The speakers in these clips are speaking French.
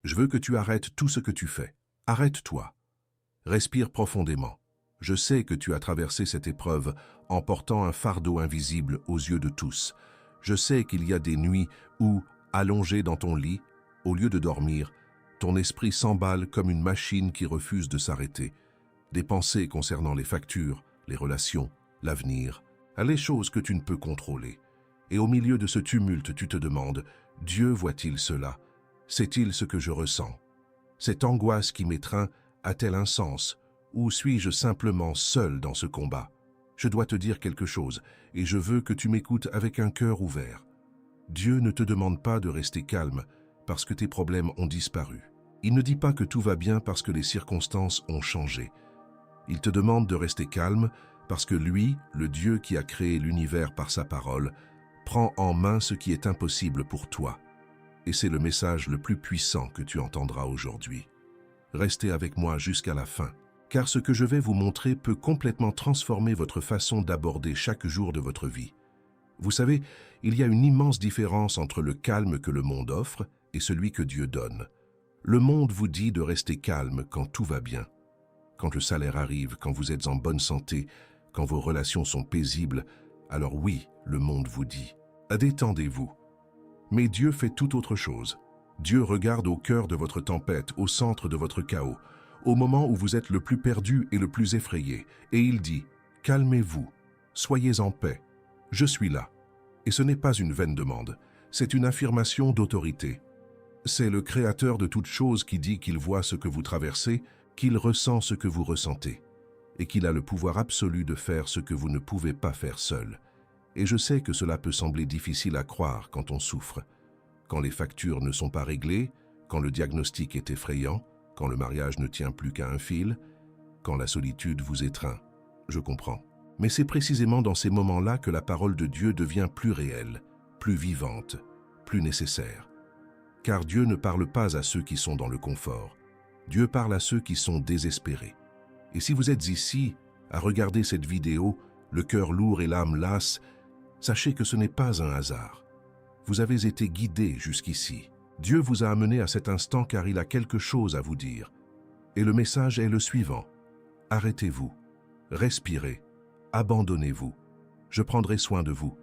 Je veux que tu arrêtes tout ce que tu fais. Arrête-toi. Respire profondément. Je sais que tu as traversé cette épreuve en portant un fardeau invisible aux yeux de tous. Je sais qu'il y a des nuits où, allongé dans ton lit, au lieu de dormir, ton esprit s'emballe comme une machine qui refuse de s'arrêter. Des pensées concernant les factures, les relations, l'avenir, les choses que tu ne peux contrôler. Et au milieu de ce tumulte, tu te demandes, Dieu voit-il cela? Sait-il ce que je ressens? Cette angoisse qui m'étreint a-t-elle un sens? Ou suis-je simplement seul dans ce combat? Je dois te dire quelque chose, et je veux que tu m'écoutes avec un cœur ouvert. Dieu ne te demande pas de rester calme parce que tes problèmes ont disparu. Il ne dit pas que tout va bien parce que les circonstances ont changé. Il te demande de rester calme parce que lui, le Dieu qui a créé l'univers par sa parole, prend en main ce qui est impossible pour toi. Et c'est le message le plus puissant que tu entendras aujourd'hui. Restez avec moi jusqu'à la fin, car ce que je vais vous montrer peut complètement transformer votre façon d'aborder chaque jour de votre vie. Vous savez, il y a une immense différence entre le calme que le monde offre et celui que Dieu donne. Le monde vous dit de rester calme quand tout va bien. Quand le salaire arrive, quand vous êtes en bonne santé, quand vos relations sont paisibles, alors oui, le monde vous dit « détendez-vous ». Mais Dieu fait tout autre chose. Dieu regarde au cœur de votre tempête, au centre de votre chaos, au moment où vous êtes le plus perdu et le plus effrayé, et il dit « Calmez-vous, soyez en paix, je suis là ». Et ce n'est pas une vaine demande, c'est une affirmation d'autorité. C'est le Créateur de toutes choses qui dit qu'il voit ce que vous traversez, qu'il ressent ce que vous ressentez, et qu'il a le pouvoir absolu de faire ce que vous ne pouvez pas faire seul. Et je sais que cela peut sembler difficile à croire quand on souffre, quand les factures ne sont pas réglées, quand le diagnostic est effrayant, quand le mariage ne tient plus qu'à un fil, quand la solitude vous étreint. Je comprends. Mais c'est précisément dans ces moments-là que la parole de Dieu devient plus réelle, plus vivante, plus nécessaire. Car Dieu ne parle pas à ceux qui sont dans le confort. Dieu parle à ceux qui sont désespérés. Et si vous êtes ici, à regarder cette vidéo, le cœur lourd et l'âme lasse, sachez que ce n'est pas un hasard. Vous avez été guidé jusqu'ici. Dieu vous a amené à cet instant car il a quelque chose à vous dire. Et le message est le suivant. Arrêtez-vous, respirez, abandonnez-vous. Je prendrai soin de vous.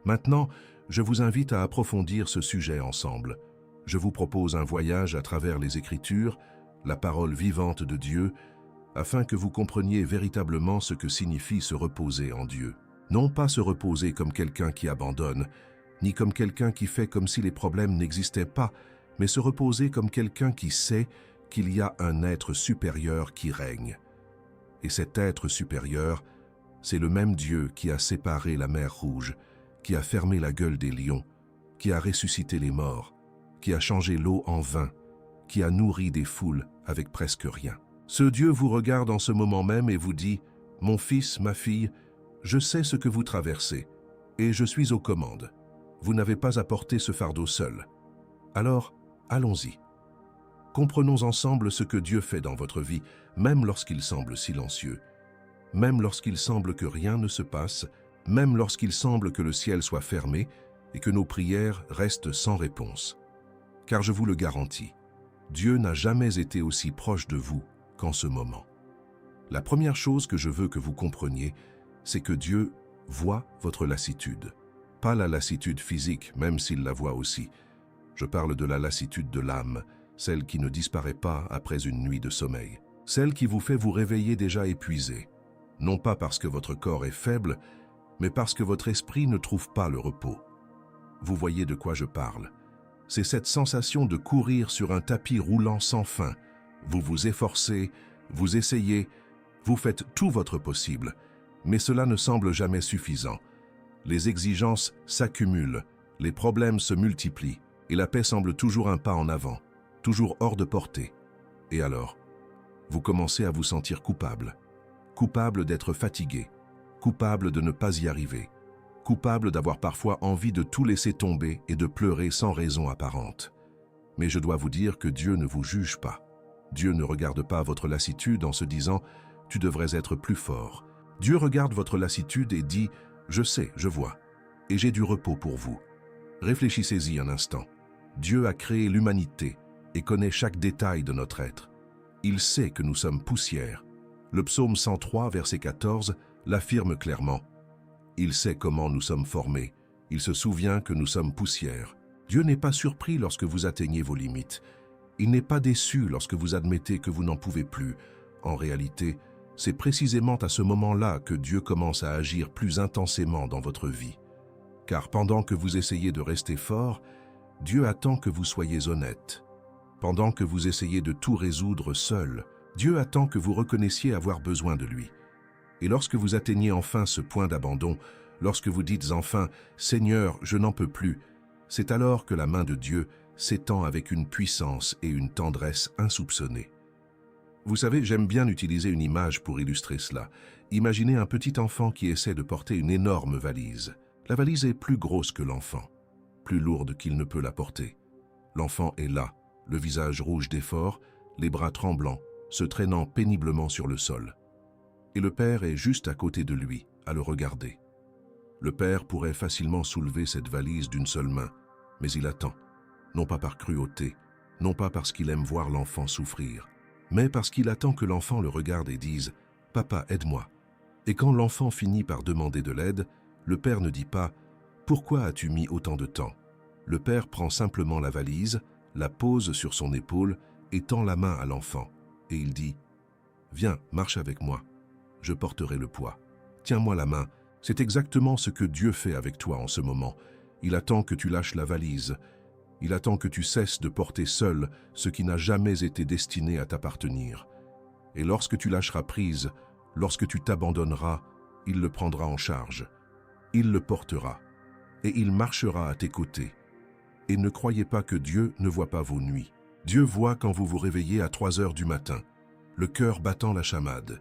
Maintenant, je vous invite à approfondir ce sujet ensemble. Je vous propose un voyage à travers les Écritures, la parole vivante de Dieu, afin que vous compreniez véritablement ce que signifie se reposer en Dieu. Non pas se reposer comme quelqu'un qui abandonne, ni comme quelqu'un qui fait comme si les problèmes n'existaient pas, mais se reposer comme quelqu'un qui sait qu'il y a un être supérieur qui règne. Et cet être supérieur, c'est le même Dieu qui a séparé la mer Rouge, qui a fermé la gueule des lions, qui a ressuscité les morts, qui a changé l'eau en vin, qui a nourri des foules avec presque rien. Ce Dieu vous regarde en ce moment même et vous dit « Mon fils, ma fille, je sais ce que vous traversez, et je suis aux commandes. Vous n'avez pas à porter ce fardeau seul. Alors, allons-y. Comprenons ensemble ce que Dieu fait dans votre vie, même lorsqu'il semble silencieux, même lorsqu'il semble que rien ne se passe, même lorsqu'il semble que le ciel soit fermé et que nos prières restent sans réponse. Car je vous le garantis, Dieu n'a jamais été aussi proche de vous qu'en ce moment. La première chose que je veux que vous compreniez, c'est que Dieu voit votre lassitude. Pas la lassitude physique, même s'il la voit aussi. Je parle de la lassitude de l'âme, celle qui ne disparaît pas après une nuit de sommeil. Celle qui vous fait vous réveiller déjà épuisé. Non pas parce que votre corps est faible, mais parce que votre esprit ne trouve pas le repos. Vous voyez de quoi je parle. C'est cette sensation de courir sur un tapis roulant sans fin. Vous vous efforcez, vous essayez, vous faites tout votre possible, mais cela ne semble jamais suffisant. Les exigences s'accumulent, les problèmes se multiplient, et la paix semble toujours un pas en avant, toujours hors de portée. Et alors, vous commencez à vous sentir coupable. Coupable d'être fatigué, coupable de ne pas y arriver, coupable d'avoir parfois envie de tout laisser tomber et de pleurer sans raison apparente. Mais je dois vous dire que Dieu ne vous juge pas. Dieu ne regarde pas votre lassitude en se disant « tu devrais être plus fort ». Dieu regarde votre lassitude et dit « je sais, je vois, et j'ai du repos pour vous ». Réfléchissez-y un instant. Dieu a créé l'humanité, et connaît chaque détail de notre être. Il sait que nous sommes poussière. Le psaume 103, verset 14, l'affirme clairement. Il sait comment nous sommes formés. Il se souvient que nous sommes poussière. Dieu n'est pas surpris lorsque vous atteignez vos limites. Il n'est pas déçu lorsque vous admettez que vous n'en pouvez plus. En réalité, c'est précisément à ce moment-là que Dieu commence à agir plus intensément dans votre vie. Car pendant que vous essayez de rester fort, Dieu attend que vous soyez honnête. Pendant que vous essayez de tout résoudre seul, Dieu attend que vous reconnaissiez avoir besoin de lui. Et lorsque vous atteignez enfin ce point d'abandon, lorsque vous dites enfin « Seigneur, je n'en peux plus », c'est alors que la main de Dieu s'étend avec une puissance et une tendresse insoupçonnées. Vous savez, j'aime bien utiliser une image pour illustrer cela. Imaginez un petit enfant qui essaie de porter une énorme valise. La valise est plus grosse que l'enfant, plus lourde qu'il ne peut la porter. L'enfant est là, le visage rouge d'effort, les bras tremblants, se traînant péniblement sur le sol. Et le père est juste à côté de lui, à le regarder. Le père pourrait facilement soulever cette valise d'une seule main, mais il attend, non pas par cruauté, non pas parce qu'il aime voir l'enfant souffrir, mais parce qu'il attend que l'enfant le regarde et dise « Papa, aide-moi ». Et quand l'enfant finit par demander de l'aide, le père ne dit pas « Pourquoi as-tu mis autant de temps ?» Le père prend simplement la valise, la pose sur son épaule et tend la main à l'enfant. Et il dit « Viens, marche avec moi, je porterai le poids. Tiens-moi la main. » C'est exactement ce que Dieu fait avec toi en ce moment. Il attend que tu lâches la valise. Il attend que tu cesses de porter seul ce qui n'a jamais été destiné à t'appartenir. Et lorsque tu lâcheras prise, lorsque tu t'abandonneras, il le prendra en charge. Il le portera. Et il marchera à tes côtés. Et ne croyez pas que Dieu ne voit pas vos nuits. Dieu voit quand vous vous réveillez à 3 heures du matin, le cœur battant la chamade.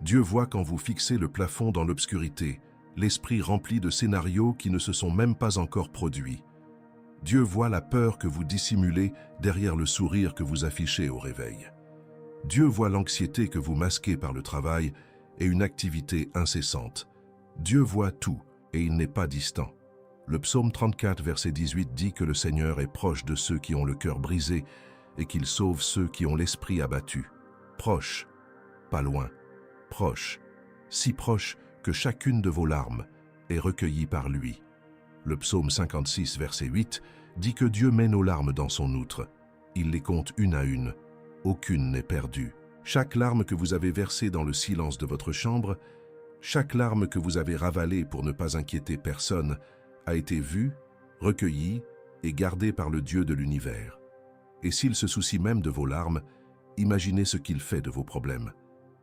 Dieu voit quand vous fixez le plafond dans l'obscurité, l'esprit rempli de scénarios qui ne se sont même pas encore produits. Dieu voit la peur que vous dissimulez derrière le sourire que vous affichez au réveil. Dieu voit l'anxiété que vous masquez par le travail et une activité incessante. Dieu voit tout et il n'est pas distant. Le psaume 34, verset 18 dit que le Seigneur est proche de ceux qui ont le cœur brisé et qu'il sauve ceux qui ont l'esprit abattu. Proche, pas loin, proche, si proche que chacune de vos larmes est recueillie par lui. Le psaume 56, verset 8 dit que Dieu met nos larmes dans son outre. Il les compte une à une. Aucune n'est perdue. Chaque larme que vous avez versée dans le silence de votre chambre, chaque larme que vous avez ravalée pour ne pas inquiéter personne, a été vue, recueillie et gardée par le Dieu de l'univers. Et s'il se soucie même de vos larmes, imaginez ce qu'il fait de vos problèmes.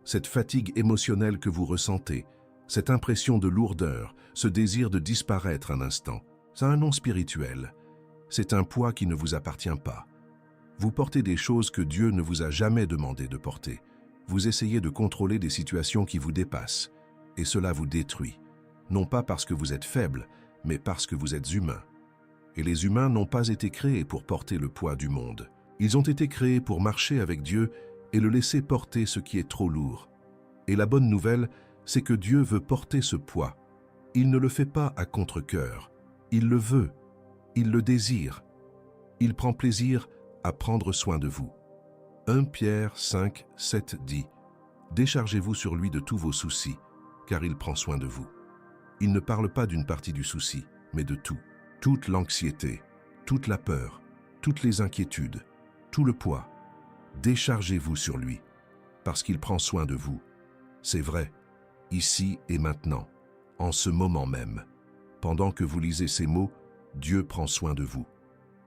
Cette fatigue émotionnelle que vous ressentez, cette impression de lourdeur, ce désir de disparaître un instant, ça a un nom spirituel. C'est un poids qui ne vous appartient pas. Vous portez des choses que Dieu ne vous a jamais demandé de porter. Vous essayez de contrôler des situations qui vous dépassent. Et cela vous détruit. Non pas parce que vous êtes faible, mais parce que vous êtes humain. Et les humains n'ont pas été créés pour porter le poids du monde. Ils ont été créés pour marcher avec Dieu et le laisser porter ce qui est trop lourd. Et la bonne nouvelle, c'est que Dieu veut porter ce poids. Il ne le fait pas à contre-cœur. Il le veut. Il le désire. Il prend plaisir à prendre soin de vous. 1 Pierre 5, 7 dit « Déchargez-vous sur lui de tous vos soucis, car il prend soin de vous. » Il ne parle pas d'une partie du souci, mais de tout. Toute l'anxiété, toute la peur, toutes les inquiétudes, tout le poids. Déchargez-vous sur lui, parce qu'il prend soin de vous. C'est vrai, ici et maintenant, en ce moment même. Pendant que vous lisez ces mots, Dieu prend soin de vous.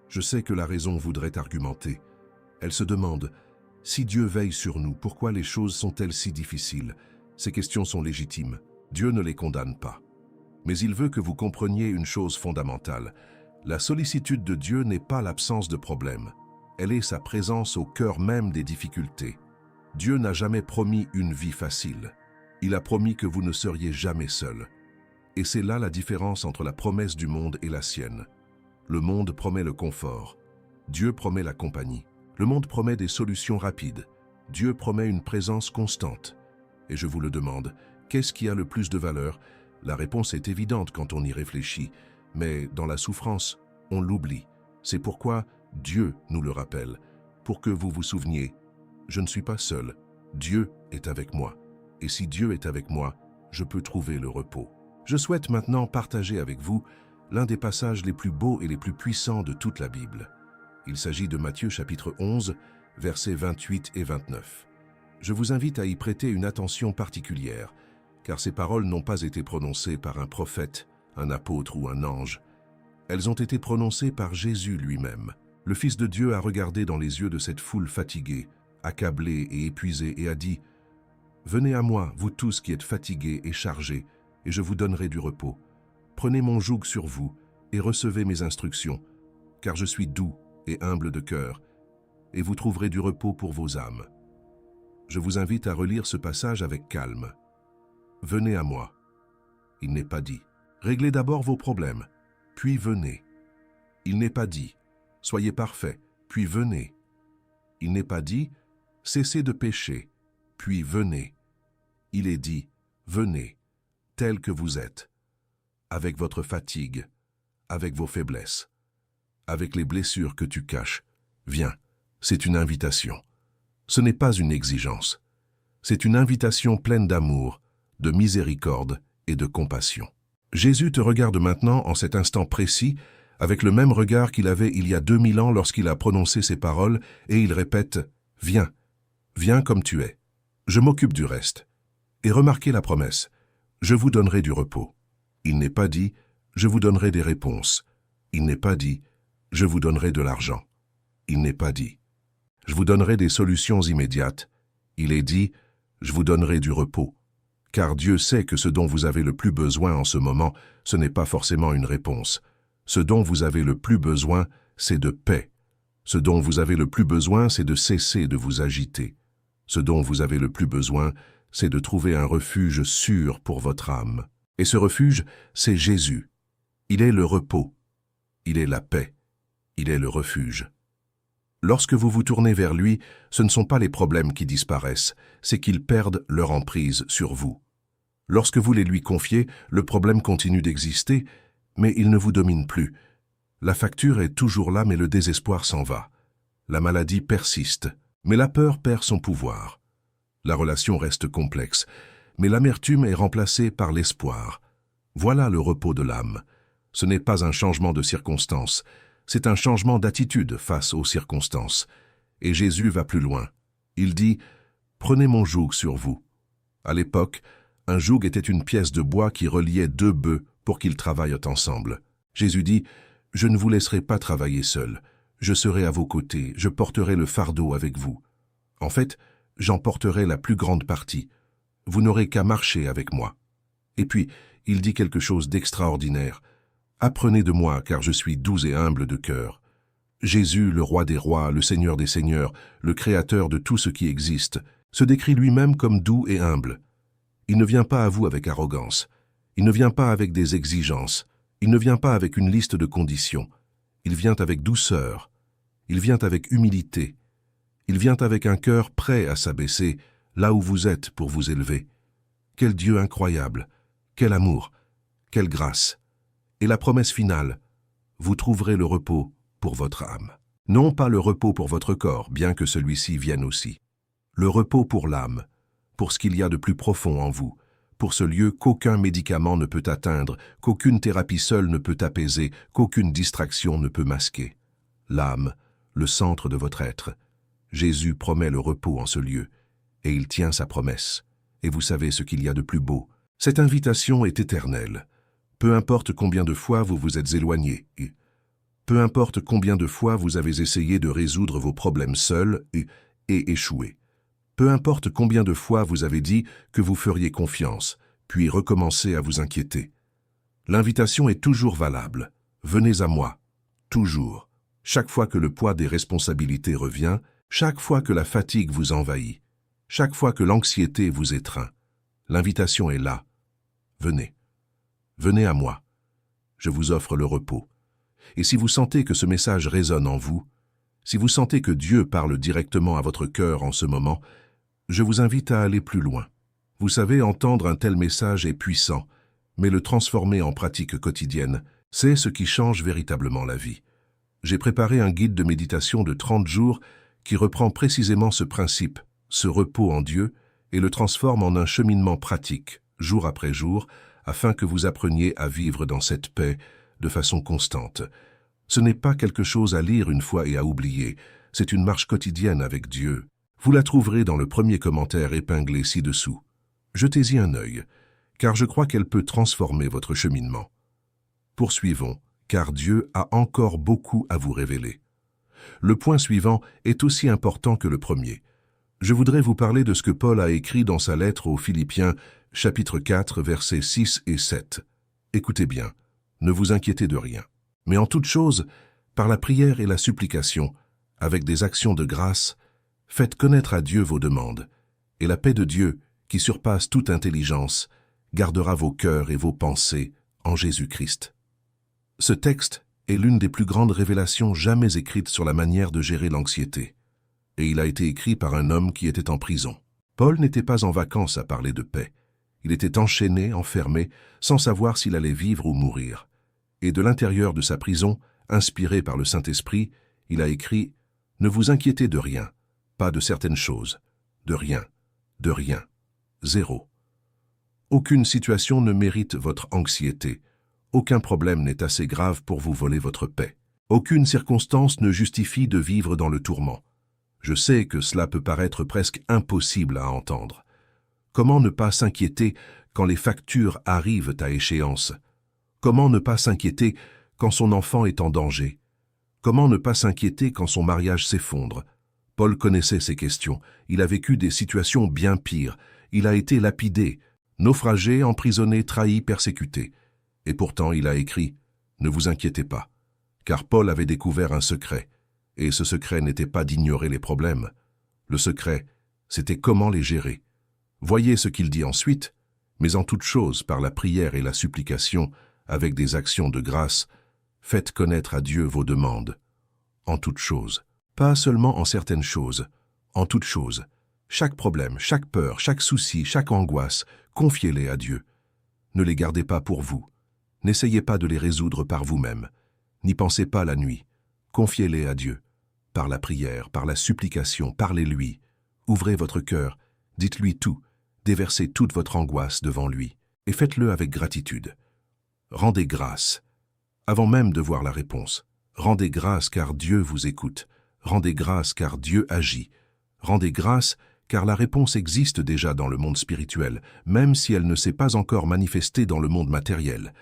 Je sais que la raison voudrait argumenter. Elle se demande, si Dieu veille sur nous, pourquoi les choses sont-elles si difficiles? Ces questions sont légitimes. Dieu ne les condamne pas. Mais il veut que vous compreniez une chose fondamentale. La sollicitude de Dieu n'est pas l'absence de problème. Elle est sa présence au cœur même des difficultés. Dieu n'a jamais promis une vie facile. Il a promis que vous ne seriez jamais seul. Et c'est là la différence entre la promesse du monde et la sienne. Le monde promet le confort. Dieu promet la compagnie. Le monde promet des solutions rapides. Dieu promet une présence constante. Et je vous le demande, qu'est-ce qui a le plus de valeur? La réponse est évidente quand on y réfléchit, mais dans la souffrance, on l'oublie. C'est pourquoi Dieu nous le rappelle. pour que vous vous souveniez, je ne suis pas seul, Dieu est avec moi. Et si Dieu est avec moi, je peux trouver le repos. Je souhaite maintenant partager avec vous l'un des passages les plus beaux et les plus puissants de toute la Bible. Il s'agit de Matthieu chapitre 11, versets 28 et 29. Je vous invite à y prêter une attention particulière, car ces paroles n'ont pas été prononcées par un prophète, un apôtre ou un ange. Elles ont été prononcées par Jésus lui-même. Le Fils de Dieu a regardé dans les yeux de cette foule fatiguée, accablée et épuisée, et a dit « Venez à moi, vous tous qui êtes fatigués et chargés, et je vous donnerai du repos. Prenez mon joug sur vous et recevez mes instructions, car je suis doux et humble de cœur, et vous trouverez du repos pour vos âmes. » Je vous invite à relire ce passage avec calme. Venez à moi. Il n'est pas dit. Réglez d'abord vos problèmes, puis venez. Il n'est pas dit. Soyez parfaits, puis venez. Il n'est pas dit. Cessez de pécher, puis venez. Il est dit. Venez, tel que vous êtes, avec votre fatigue, avec vos faiblesses, avec les blessures que tu caches. Viens, c'est une invitation. Ce n'est pas une exigence. C'est une invitation pleine d'amour, de miséricorde et de compassion. Jésus te regarde maintenant en cet instant précis, avec le même regard qu'il avait il y a 2000 ans lorsqu'il a prononcé ces paroles, et il répète « Viens, viens comme tu es. Je m'occupe du reste. » Et remarquez la promesse « Je vous donnerai du repos. » Il n'est pas dit « Je vous donnerai des réponses. » Il n'est pas dit « Je vous donnerai de l'argent. » Il n'est pas dit « Je vous donnerai des solutions immédiates. » Il est dit « Je vous donnerai du repos. » Car Dieu sait que ce dont vous avez le plus besoin en ce moment, ce n'est pas forcément une réponse. Ce dont vous avez le plus besoin, c'est de paix. Ce dont vous avez le plus besoin, c'est de cesser de vous agiter. Ce dont vous avez le plus besoin, c'est de trouver un refuge sûr pour votre âme. Et ce refuge, c'est Jésus. Il est le repos. Il est la paix. Il est le refuge. Lorsque vous vous tournez vers lui, ce ne sont pas les problèmes qui disparaissent, c'est qu'ils perdent leur emprise sur vous. Lorsque vous les lui confiez, le problème continue d'exister, mais il ne vous domine plus. La facture est toujours là, mais le désespoir s'en va. La maladie persiste, mais la peur perd son pouvoir. La relation reste complexe, mais l'amertume est remplacée par l'espoir. Voilà le repos de l'âme. Ce n'est pas un changement de circonstances, c'est un changement d'attitude face aux circonstances. Et Jésus va plus loin. Il dit « Prenez mon joug sur vous. » À l'époque, un joug était une pièce de bois qui reliait deux bœufs pour qu'ils travaillent ensemble. Jésus dit « Je ne vous laisserai pas travailler seul. Je serai à vos côtés, je porterai le fardeau avec vous. En fait, j'en porterai la plus grande partie. Vous n'aurez qu'à marcher avec moi. » Et puis, il dit quelque chose d'extraordinaire. « Apprenez de moi, car je suis doux et humble de cœur. » Jésus, le roi des rois, le Seigneur des seigneurs, le créateur de tout ce qui existe, se décrit lui-même comme doux et humble. Il ne vient pas à vous avec arrogance. Il ne vient pas avec des exigences. Il ne vient pas avec une liste de conditions. Il vient avec douceur. Il vient avec humilité. Il vient avec un cœur prêt à s'abaisser là où vous êtes pour vous élever. Quel Dieu incroyable! Quel amour! Quelle grâce! Et la promesse finale, vous trouverez le repos pour votre âme. Non pas le repos pour votre corps, bien que celui-ci vienne aussi. Le repos pour l'âme, pour ce qu'il y a de plus profond en vous, pour ce lieu qu'aucun médicament ne peut atteindre, qu'aucune thérapie seule ne peut apaiser, qu'aucune distraction ne peut masquer. L'âme, le centre de votre être. Jésus promet le repos en ce lieu, et il tient sa promesse. Et vous savez ce qu'il y a de plus beau. Cette invitation est éternelle. Peu importe combien de fois vous vous êtes éloigné, peu importe combien de fois vous avez essayé de résoudre vos problèmes seuls et échoué. Peu importe combien de fois vous avez dit que vous feriez confiance, puis recommencé à vous inquiéter. L'invitation est toujours valable. Venez à moi, toujours. Chaque fois que le poids des responsabilités revient, chaque fois que la fatigue vous envahit, chaque fois que l'anxiété vous étreint, l'invitation est là. Venez. Venez à moi. Je vous offre le repos. Et si vous sentez que ce message résonne en vous, si vous sentez que Dieu parle directement à votre cœur en ce moment, je vous invite à aller plus loin. Vous savez, entendre un tel message est puissant, mais le transformer en pratique quotidienne, c'est ce qui change véritablement la vie. J'ai préparé un guide de méditation de 30 jours qui reprend précisément ce principe, ce repos en Dieu, et le transforme en un cheminement pratique, jour après jour, afin que vous appreniez à vivre dans cette paix de façon constante. Ce n'est pas quelque chose à lire une fois et à oublier, c'est une marche quotidienne avec Dieu. Vous la trouverez dans le premier commentaire épinglé ci-dessous. Jetez-y un œil, car je crois qu'elle peut transformer votre cheminement. Poursuivons, car Dieu a encore beaucoup à vous révéler. Le point suivant est aussi important que le premier. Je voudrais vous parler de ce que Paul a écrit dans sa lettre aux Philippiens, chapitre 4, versets 6 et 7. Écoutez bien, ne vous inquiétez de rien. Mais en toute chose, par la prière et la supplication, avec des actions de grâce, faites connaître à Dieu vos demandes, et la paix de Dieu, qui surpasse toute intelligence, gardera vos cœurs et vos pensées en Jésus-Christ. Ce texte est l'une des plus grandes révélations jamais écrites sur la manière de gérer l'anxiété, et il a été écrit par un homme qui était en prison. Paul n'était pas en vacances à parler de paix. Il était enchaîné, enfermé, sans savoir s'il allait vivre ou mourir. Et de l'intérieur de sa prison, inspiré par le Saint-Esprit, il a écrit « Ne vous inquiétez de rien, pas de certaines choses, de rien, zéro. Aucune situation ne mérite votre anxiété. Aucun problème n'est assez grave pour vous voler votre paix. Aucune circonstance ne justifie de vivre dans le tourment. Je sais que cela peut paraître presque impossible à entendre. Comment ne pas s'inquiéter quand les factures arrivent à échéance? Comment ne pas s'inquiéter quand son enfant est en danger? Comment ne pas s'inquiéter quand son mariage s'effondre? Paul connaissait ces questions. Il a vécu des situations bien pires. Il a été lapidé, naufragé, emprisonné, trahi, persécuté. Et pourtant, il a écrit « Ne vous inquiétez pas », car Paul avait découvert un secret. Et ce secret n'était pas d'ignorer les problèmes. Le secret, c'était comment les gérer. Voyez ce qu'il dit ensuite, mais en toute chose, par la prière et la supplication, avec des actions de grâce, faites connaître à Dieu vos demandes. En toute chose. Pas seulement en certaines choses, en toute chose. Chaque problème, chaque peur, chaque souci, chaque angoisse, confiez-les à Dieu. Ne les gardez pas pour vous. N'essayez pas de les résoudre par vous-même. N'y pensez pas la nuit. Confiez-les à Dieu. Par la prière, par la supplication, parlez-lui. Ouvrez votre cœur, dites-lui tout, déversez toute votre angoisse devant lui, et faites-le avec gratitude. Rendez grâce, avant même de voir la réponse. Rendez grâce car Dieu vous écoute. Rendez grâce car Dieu agit. Rendez grâce car la réponse existe déjà dans le monde spirituel, même si elle ne s'est pas encore manifestée dans le monde matériel.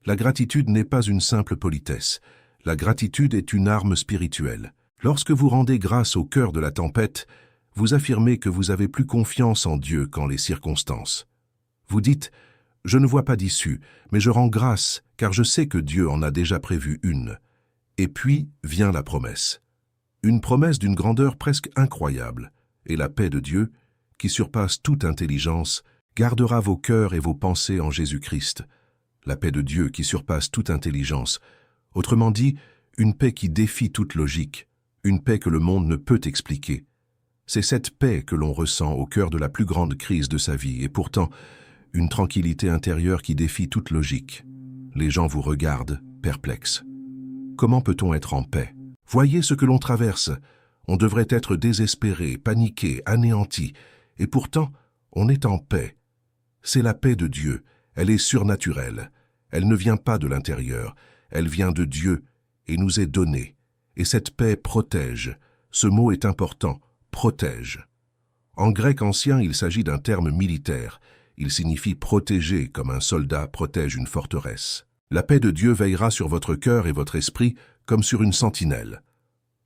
La gratitude n'est pas une simple politesse. La gratitude est une arme spirituelle. Lorsque vous rendez grâce au cœur de la tempête, vous affirmez que vous avez plus confiance en Dieu qu'en les circonstances. Vous dites « Je ne vois pas d'issue, mais je rends grâce, car je sais que Dieu en a déjà prévu une. » Et puis vient la promesse. Une promesse d'une grandeur presque incroyable, et la paix de Dieu, qui surpasse toute intelligence, gardera vos cœurs et vos pensées en Jésus-Christ. La paix de Dieu qui surpasse toute intelligence. Autrement dit, une paix qui défie toute logique, une paix que le monde ne peut expliquer. C'est cette paix que l'on ressent au cœur de la plus grande crise de sa vie, et pourtant, une tranquillité intérieure qui défie toute logique. Les gens vous regardent, perplexes. Comment peut-on être en paix? Voyez ce que l'on traverse. On devrait être désespéré, paniqué, anéanti, et pourtant, on est en paix. C'est la paix de Dieu, elle est surnaturelle. Elle ne vient pas de l'intérieur, elle vient de Dieu et nous est donnée. Et cette paix protège. Ce mot est important, protège. En grec ancien, il s'agit d'un terme militaire. Il signifie protéger comme un soldat protège une forteresse. La paix de Dieu veillera sur votre cœur et votre esprit comme sur une sentinelle.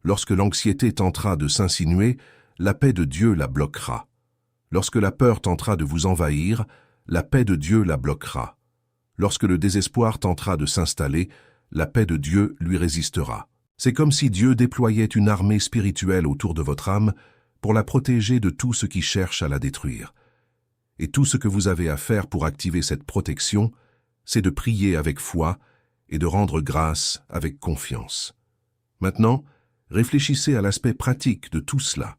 Lorsque l'anxiété tentera de s'insinuer, la paix de Dieu la bloquera. Lorsque la peur tentera de vous envahir, la paix de Dieu la bloquera. Lorsque le désespoir tentera de s'installer, la paix de Dieu lui résistera. C'est comme si Dieu déployait une armée spirituelle autour de votre âme pour la protéger de tout ce qui cherche à la détruire. Et tout ce que vous avez à faire pour activer cette protection, c'est de prier avec foi et de rendre grâce avec confiance. Maintenant, réfléchissez à l'aspect pratique de tout cela.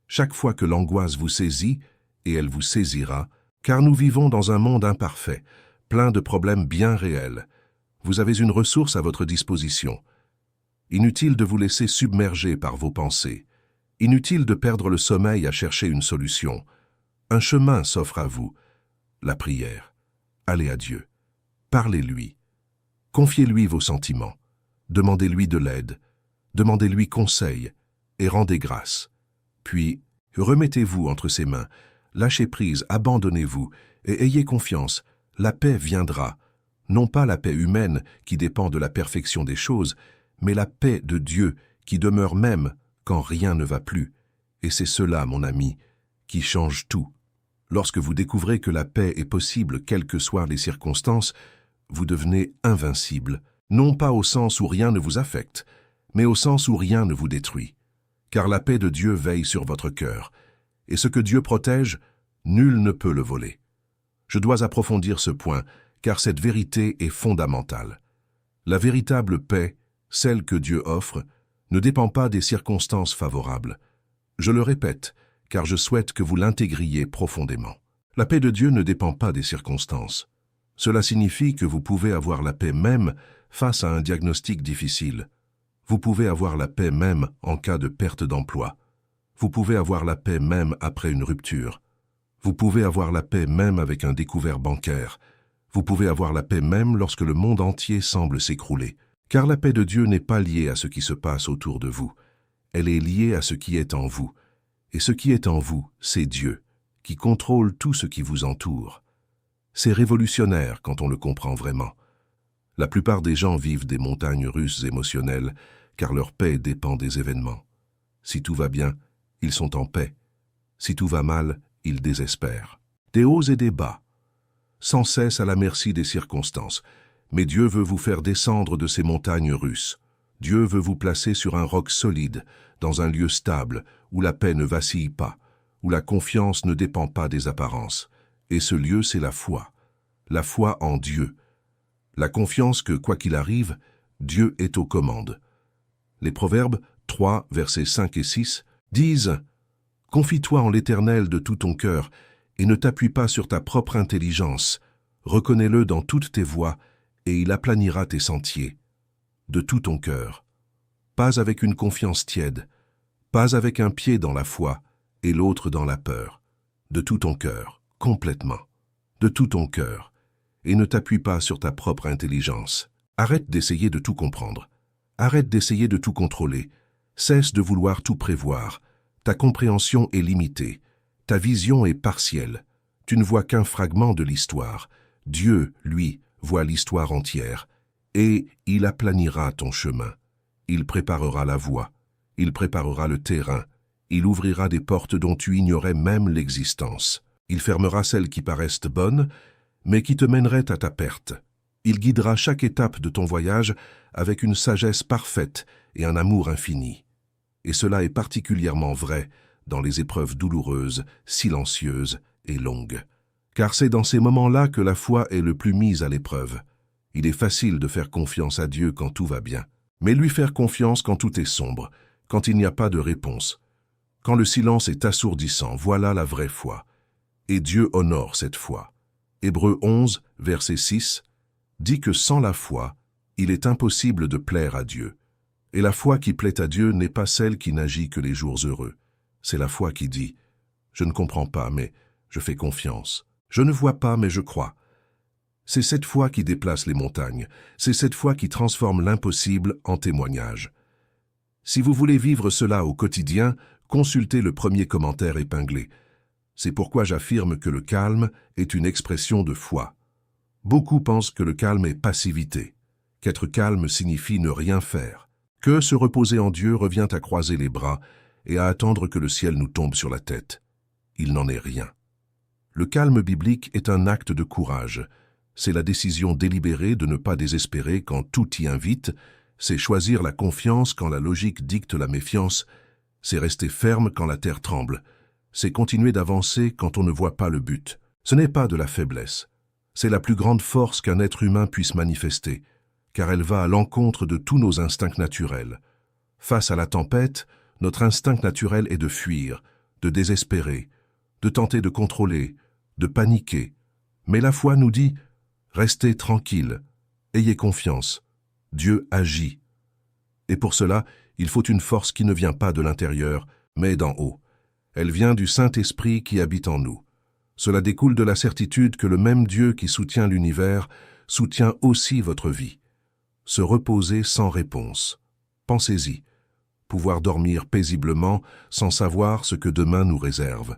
Chaque fois que l'angoisse vous saisit, et elle vous saisira, car nous vivons dans un monde imparfait, plein de problèmes bien réels, vous avez une ressource à votre disposition. Inutile de vous laisser submerger par vos pensées. Inutile de perdre le sommeil à chercher une solution. Un chemin s'offre à vous, la prière. Allez à Dieu. Parlez-lui. Confiez-lui vos sentiments. Demandez-lui de l'aide. Demandez-lui conseil et rendez grâce. Puis, remettez-vous entre ses mains. Lâchez prise, abandonnez-vous et ayez confiance. La paix viendra. Non pas la paix humaine qui dépend de la perfection des choses, mais la paix de Dieu qui demeure même quand rien ne va plus. Et c'est cela, mon ami, qui change tout. Lorsque vous découvrez que la paix est possible quelles que soient les circonstances, vous devenez invincible, non pas au sens où rien ne vous affecte, mais au sens où rien ne vous détruit. Car la paix de Dieu veille sur votre cœur, et ce que Dieu protège, nul ne peut le voler. Je dois approfondir ce point, car cette vérité est fondamentale. La véritable paix, celle que Dieu offre, ne dépend pas des circonstances favorables. Je le répète, car je souhaite que vous l'intégriez profondément. La paix de Dieu ne dépend pas des circonstances. Cela signifie que vous pouvez avoir la paix même face à un diagnostic difficile. Vous pouvez avoir la paix même en cas de perte d'emploi. Vous pouvez avoir la paix même après une rupture. Vous pouvez avoir la paix même avec un découvert bancaire. Vous pouvez avoir la paix même lorsque le monde entier semble s'écrouler. Car la paix de Dieu n'est pas liée à ce qui se passe autour de vous. Elle est liée à ce qui est en vous. Et ce qui est en vous, c'est Dieu, qui contrôle tout ce qui vous entoure. C'est révolutionnaire quand on le comprend vraiment. La plupart des gens vivent des montagnes russes émotionnelles, car leur paix dépend des événements. Si tout va bien, ils sont en paix. Si tout va mal, ils désespèrent. Des hauts et des bas, sans cesse à la merci des circonstances. Mais Dieu veut vous faire descendre de ces montagnes russes. Dieu veut vous placer sur un roc solide, dans un lieu stable, où la paix ne vacille pas, où la confiance ne dépend pas des apparences. Et ce lieu, c'est la foi en Dieu. La confiance que, quoi qu'il arrive, Dieu est aux commandes. Les Proverbes 3, versets 5 et 6 disent « Confie-toi en l'Éternel de tout ton cœur, et ne t'appuie pas sur ta propre intelligence. Reconnais-le dans toutes tes voies, et il aplanira tes sentiers. De tout ton cœur. Pas avec une confiance tiède, pas avec un pied dans la foi et l'autre dans la peur. De tout ton cœur, complètement. De tout ton cœur. Et ne t'appuie pas sur ta propre intelligence. Arrête d'essayer de tout comprendre. Arrête d'essayer de tout contrôler. Cesse de vouloir tout prévoir. Ta compréhension est limitée. Ta vision est partielle. Tu ne vois qu'un fragment de l'histoire. Dieu, lui, voit l'histoire entière. Et il aplanira ton chemin. Il préparera la voie. Il préparera le terrain. Il ouvrira des portes dont tu ignorais même l'existence. Il fermera celles qui paraissent bonnes, mais qui te mèneraient à ta perte. Il guidera chaque étape de ton voyage avec une sagesse parfaite et un amour infini. Et cela est particulièrement vrai dans les épreuves douloureuses, silencieuses et longues. Car c'est dans ces moments-là que la foi est le plus mise à l'épreuve. Il est facile de faire confiance à Dieu quand tout va bien, mais lui faire confiance quand tout est sombre, quand il n'y a pas de réponse. Quand le silence est assourdissant, voilà la vraie foi. Et Dieu honore cette foi. Hébreux 11, verset 6, dit que sans la foi, il est impossible de plaire à Dieu. Et la foi qui plaît à Dieu n'est pas celle qui n'agit que les jours heureux. C'est la foi qui dit « Je ne comprends pas, mais je fais confiance. Je ne vois pas, mais je crois. » C'est cette foi qui déplace les montagnes. C'est cette foi qui transforme l'impossible en témoignage. Si vous voulez vivre cela au quotidien, consultez le premier commentaire épinglé. C'est pourquoi j'affirme que le calme est une expression de foi. Beaucoup pensent que le calme est passivité, qu'être calme signifie ne rien faire, que se reposer en Dieu revient à croiser les bras et à attendre que le ciel nous tombe sur la tête. Il n'en est rien. Le calme biblique est un acte de courage. C'est la décision délibérée de ne pas désespérer quand tout y invite, c'est choisir la confiance quand la logique dicte la méfiance, c'est rester ferme quand la terre tremble, c'est continuer d'avancer quand on ne voit pas le but. Ce n'est pas de la faiblesse. C'est la plus grande force qu'un être humain puisse manifester, car elle va à l'encontre de tous nos instincts naturels. Face à la tempête, notre instinct naturel est de fuir, de désespérer, de tenter de contrôler, de paniquer. Mais la foi nous dit « Restez tranquille, ayez confiance, Dieu agit ». Et pour cela, il faut une force qui ne vient pas de l'intérieur, mais d'en haut. Elle vient du Saint-Esprit qui habite en nous. Cela découle de la certitude que le même Dieu qui soutient l'univers soutient aussi votre vie. Se reposer sans réponse. Pensez-y. Pouvoir dormir paisiblement sans savoir ce que demain nous réserve.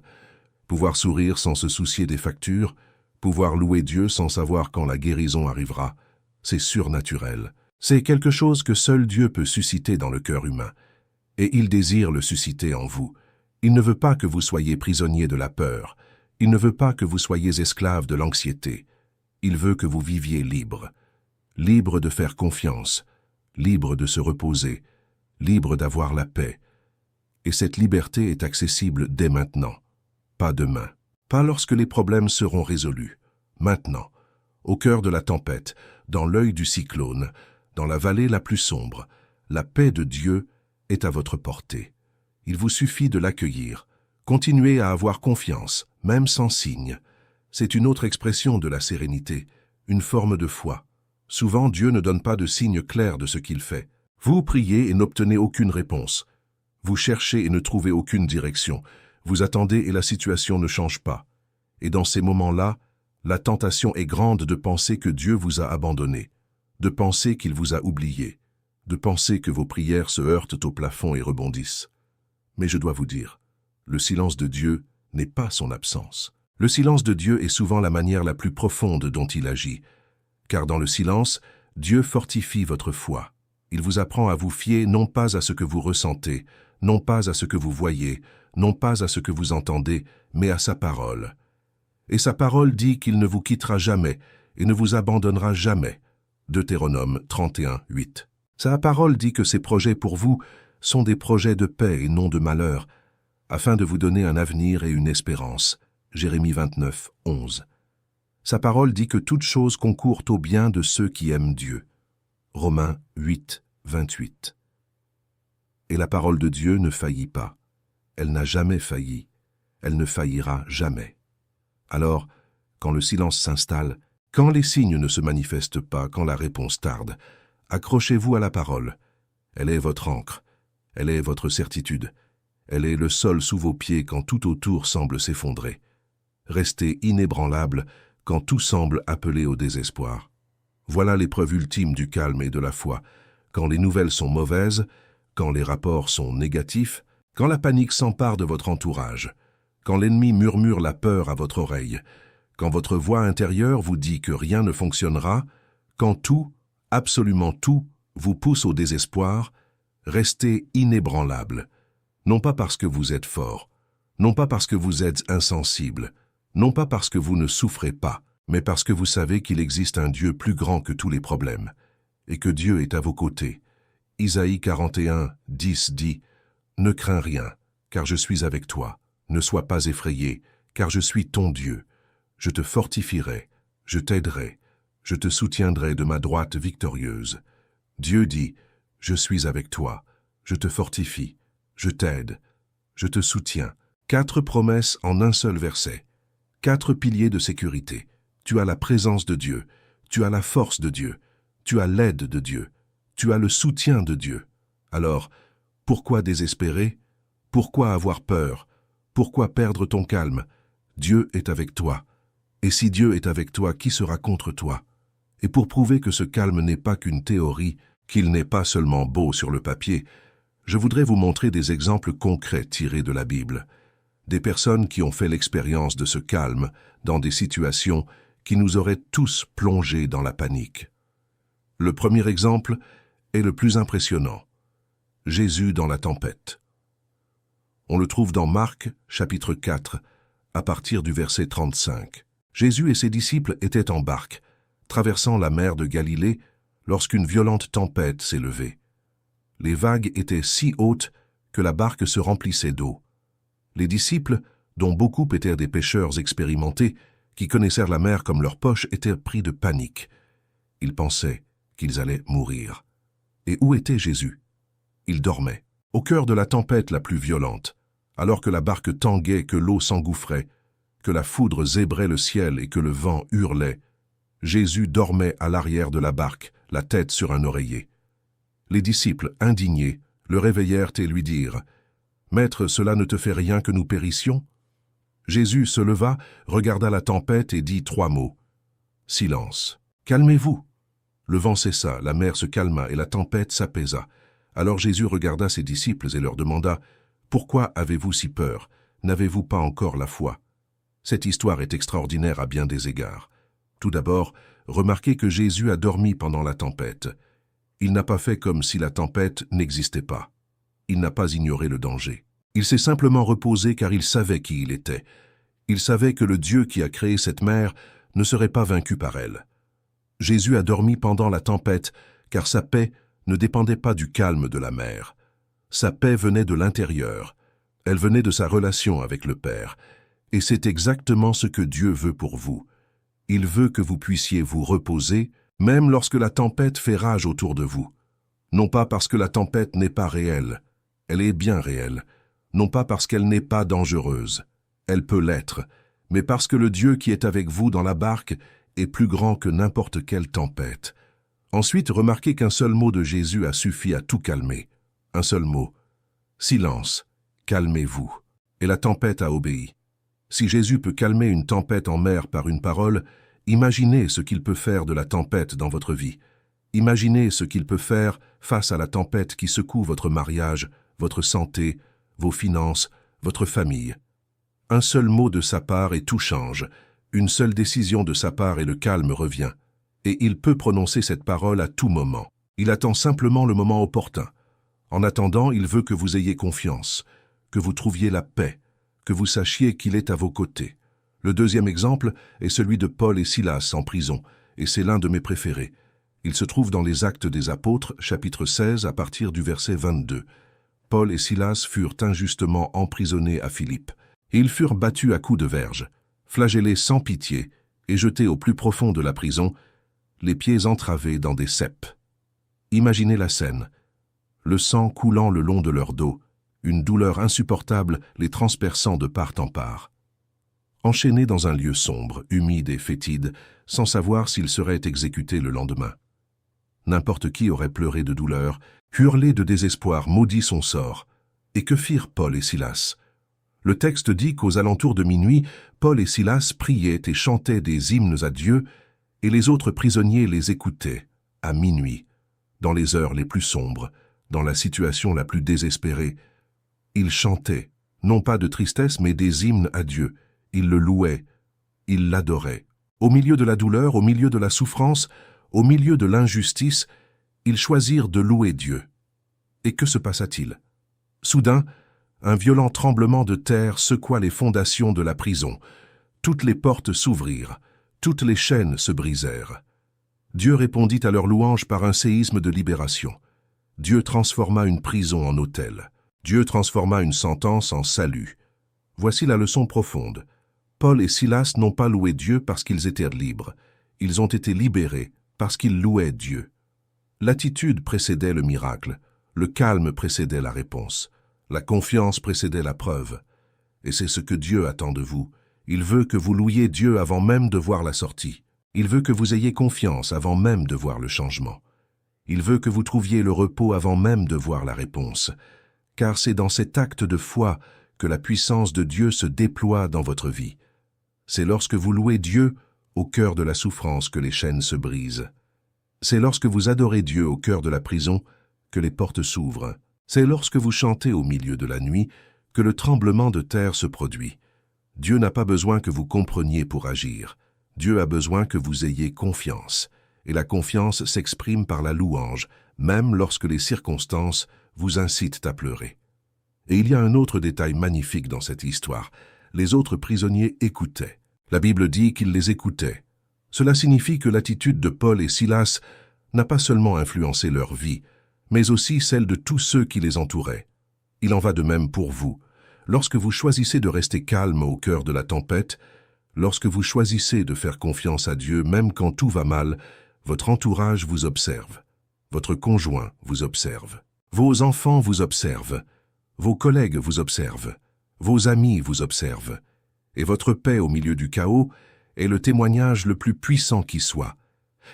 Pouvoir sourire sans se soucier des factures. Pouvoir louer Dieu sans savoir quand la guérison arrivera. C'est surnaturel. C'est quelque chose que seul Dieu peut susciter dans le cœur humain. Et il désire le susciter en vous. Il ne veut pas que vous soyez prisonnier de la peur. Il ne veut pas que vous soyez esclave de l'anxiété. Il veut que vous viviez libre. Libre de faire confiance. Libre de se reposer. Libre d'avoir la paix. Et cette liberté est accessible dès maintenant. Pas demain. Pas lorsque les problèmes seront résolus. Maintenant. Au cœur de la tempête, dans l'œil du cyclone, dans la vallée la plus sombre, la paix de Dieu est à votre portée. Il vous suffit de l'accueillir. Continuez à avoir confiance, même sans signe. C'est une autre expression de la sérénité, une forme de foi. Souvent, Dieu ne donne pas de signe clair de ce qu'il fait. Vous priez et n'obtenez aucune réponse. Vous cherchez et ne trouvez aucune direction. Vous attendez et la situation ne change pas. Et dans ces moments-là, la tentation est grande de penser que Dieu vous a abandonné, de penser qu'il vous a oublié, de penser que vos prières se heurtent au plafond et rebondissent. Mais je dois vous dire, le silence de Dieu n'est pas son absence. Le silence de Dieu est souvent la manière la plus profonde dont il agit, car dans le silence, Dieu fortifie votre foi. Il vous apprend à vous fier non pas à ce que vous ressentez, non pas à ce que vous voyez, non pas à ce que vous entendez, mais à sa parole. Et sa parole dit qu'il ne vous quittera jamais et ne vous abandonnera jamais. Deutéronome 31, 8. Sa parole dit que ses projets pour vous sont des projets de paix et non de malheur, afin de vous donner un avenir et une espérance. Jérémie 29, 11. Sa parole dit que toute chose concourt au bien de ceux qui aiment Dieu. Romains 8, 28. Et la parole de Dieu ne faillit pas. Elle n'a jamais failli. Elle ne faillira jamais. Alors, quand le silence s'installe, quand les signes ne se manifestent pas, quand la réponse tarde, accrochez-vous à la parole. Elle est votre ancre. Elle est votre certitude. Elle est le sol sous vos pieds quand tout autour semble s'effondrer. Restez inébranlable quand tout semble appeler au désespoir. Voilà l'épreuve ultime du calme et de la foi. Quand les nouvelles sont mauvaises, quand les rapports sont négatifs, quand la panique s'empare de votre entourage, quand l'ennemi murmure la peur à votre oreille, quand votre voix intérieure vous dit que rien ne fonctionnera, quand tout, absolument tout, vous pousse au désespoir, restez inébranlable. Non pas parce que vous êtes fort, non pas parce que vous êtes insensible, non pas parce que vous ne souffrez pas, mais parce que vous savez qu'il existe un Dieu plus grand que tous les problèmes, et que Dieu est à vos côtés. Isaïe 41, 10 dit « Ne crains rien, car je suis avec toi. Ne sois pas effrayé, car je suis ton Dieu. Je te fortifierai, je t'aiderai, je te soutiendrai de ma droite victorieuse. » Dieu dit « Je suis avec toi, je te fortifie, je t'aide, je te soutiens. » 4 promesses en un seul verset. 4 piliers de sécurité. Tu as la présence de Dieu, tu as la force de Dieu, tu as l'aide de Dieu, tu as le soutien de Dieu. Alors, pourquoi désespérer? Pourquoi avoir peur? Pourquoi perdre ton calme? Dieu est avec toi. Et si Dieu est avec toi, qui sera contre toi? Et pour prouver que ce calme n'est pas qu'une théorie, qu'il n'est pas seulement beau sur le papier, je voudrais vous montrer des exemples concrets tirés de la Bible. Des personnes qui ont fait l'expérience de ce calme dans des situations qui nous auraient tous plongés dans la panique. Le premier exemple est le plus impressionnant. Jésus dans la tempête. On le trouve dans Marc, chapitre 4, à partir du verset 35. Jésus et ses disciples étaient en barque, traversant la mer de Galilée, lorsqu'une violente tempête s'est levée. Les vagues étaient si hautes que la barque se remplissait d'eau. Les disciples, dont beaucoup étaient des pêcheurs expérimentés, qui connaissèrent la mer comme leur poche, étaient pris de panique. Ils pensaient qu'ils allaient mourir. Et où était Jésus? Il dormait, au cœur de la tempête la plus violente, alors que la barque tanguait, que l'eau s'engouffrait, que la foudre zébrait le ciel et que le vent hurlait. Jésus dormait à l'arrière de la barque, la tête sur un oreiller. Les disciples, indignés, le réveillèrent et lui dirent « Maître, cela ne te fait rien que nous périssions? Jésus se leva, regarda la tempête et dit 3 mots. Silence. Calmez-vous. Le vent cessa, la mer se calma et la tempête s'apaisa. Alors Jésus regarda ses disciples et leur demanda « Pourquoi avez-vous si peur? N'avez-vous pas encore la foi ?» Cette histoire est extraordinaire à bien des égards. Tout d'abord, remarquez que Jésus a dormi pendant la tempête. Il n'a pas fait comme si la tempête n'existait pas. Il n'a pas ignoré le danger. Il s'est simplement reposé car il savait qui il était. Il savait que le Dieu qui a créé cette mer ne serait pas vaincu par elle. Jésus a dormi pendant la tempête car sa paix ne dépendait pas du calme de la mer. Sa paix venait de l'intérieur. Elle venait de sa relation avec le Père. Et c'est exactement ce que Dieu veut pour vous. Il veut que vous puissiez vous reposer, même lorsque la tempête fait rage autour de vous. Non pas parce que la tempête n'est pas réelle, elle est bien réelle. Non pas parce qu'elle n'est pas dangereuse, elle peut l'être, mais parce que le Dieu qui est avec vous dans la barque est plus grand que n'importe quelle tempête. Ensuite, remarquez qu'un seul mot de Jésus a suffi à tout calmer. Un seul mot. Silence, calmez-vous. Et la tempête a obéi. Si Jésus peut calmer une tempête en mer par une parole, imaginez ce qu'il peut faire de la tempête dans votre vie. Imaginez ce qu'il peut faire face à la tempête qui secoue votre mariage, votre santé, vos finances, votre famille. Un seul mot de sa part et tout change. Une seule décision de sa part et le calme revient. Et il peut prononcer cette parole à tout moment. Il attend simplement le moment opportun. En attendant, il veut que vous ayez confiance, que vous trouviez la paix, que vous sachiez qu'il est à vos côtés. Le deuxième exemple est celui de Paul et Silas en prison, et c'est l'un de mes préférés. Il se trouve dans les Actes des Apôtres, chapitre 16, à partir du verset 22. Paul et Silas furent injustement emprisonnés à Philippe. Ils furent battus à coups de verge, flagellés sans pitié et jetés au plus profond de la prison, les pieds entravés dans des ceps. Imaginez la scène, le sang coulant le long de leur dos, une douleur insupportable les transperçant de part en part. Enchaînés dans un lieu sombre, humide et fétide, sans savoir s'ils seraient exécutés le lendemain. N'importe qui aurait pleuré de douleur, hurlé de désespoir, maudit son sort. Et que firent Paul et Silas? Le texte dit qu'aux alentours de minuit, Paul et Silas priaient et chantaient des hymnes à Dieu, et les autres prisonniers les écoutaient, à minuit, dans les heures les plus sombres, dans la situation la plus désespérée. Ils chantaient, non pas de tristesse, mais des hymnes à Dieu. Ils le louaient, ils l'adoraient. Au milieu de la douleur, au milieu de la souffrance, au milieu de l'injustice, ils choisirent de louer Dieu. Et que se passa-t-il? Soudain, un violent tremblement de terre secoua les fondations de la prison. Toutes les portes s'ouvrirent, toutes les chaînes se brisèrent. Dieu répondit à leur louange par un séisme de libération. Dieu transforma une prison en autel. Dieu transforma une sentence en salut. Voici la leçon profonde. Paul et Silas n'ont pas loué Dieu parce qu'ils étaient libres. Ils ont été libérés parce qu'ils louaient Dieu. L'attitude précédait le miracle. Le calme précédait la réponse. La confiance précédait la preuve. Et c'est ce que Dieu attend de vous. Il veut que vous louiez Dieu avant même de voir la sortie. Il veut que vous ayez confiance avant même de voir le changement. Il veut que vous trouviez le repos avant même de voir la réponse. Car c'est dans cet acte de foi que la puissance de Dieu se déploie dans votre vie. C'est lorsque vous louez Dieu au cœur de la souffrance que les chaînes se brisent. C'est lorsque vous adorez Dieu au cœur de la prison que les portes s'ouvrent. C'est lorsque vous chantez au milieu de la nuit que le tremblement de terre se produit. Dieu n'a pas besoin que vous compreniez pour agir. Dieu a besoin que vous ayez confiance. Et la confiance s'exprime par la louange, même lorsque les circonstances vous incitent à pleurer. Et il y a un autre détail magnifique dans cette histoire. Les autres prisonniers écoutaient. La Bible dit qu'ils les écoutaient. Cela signifie que l'attitude de Paul et Silas n'a pas seulement influencé leur vie, mais aussi celle de tous ceux qui les entouraient. Il en va de même pour vous. Lorsque vous choisissez de rester calme au cœur de la tempête, lorsque vous choisissez de faire confiance à Dieu même quand tout va mal, votre entourage vous observe. Votre conjoint vous observe. Vos enfants vous observent. Vos collègues vous observent. Vos amis vous observent. Et votre paix au milieu du chaos est le témoignage le plus puissant qui soit.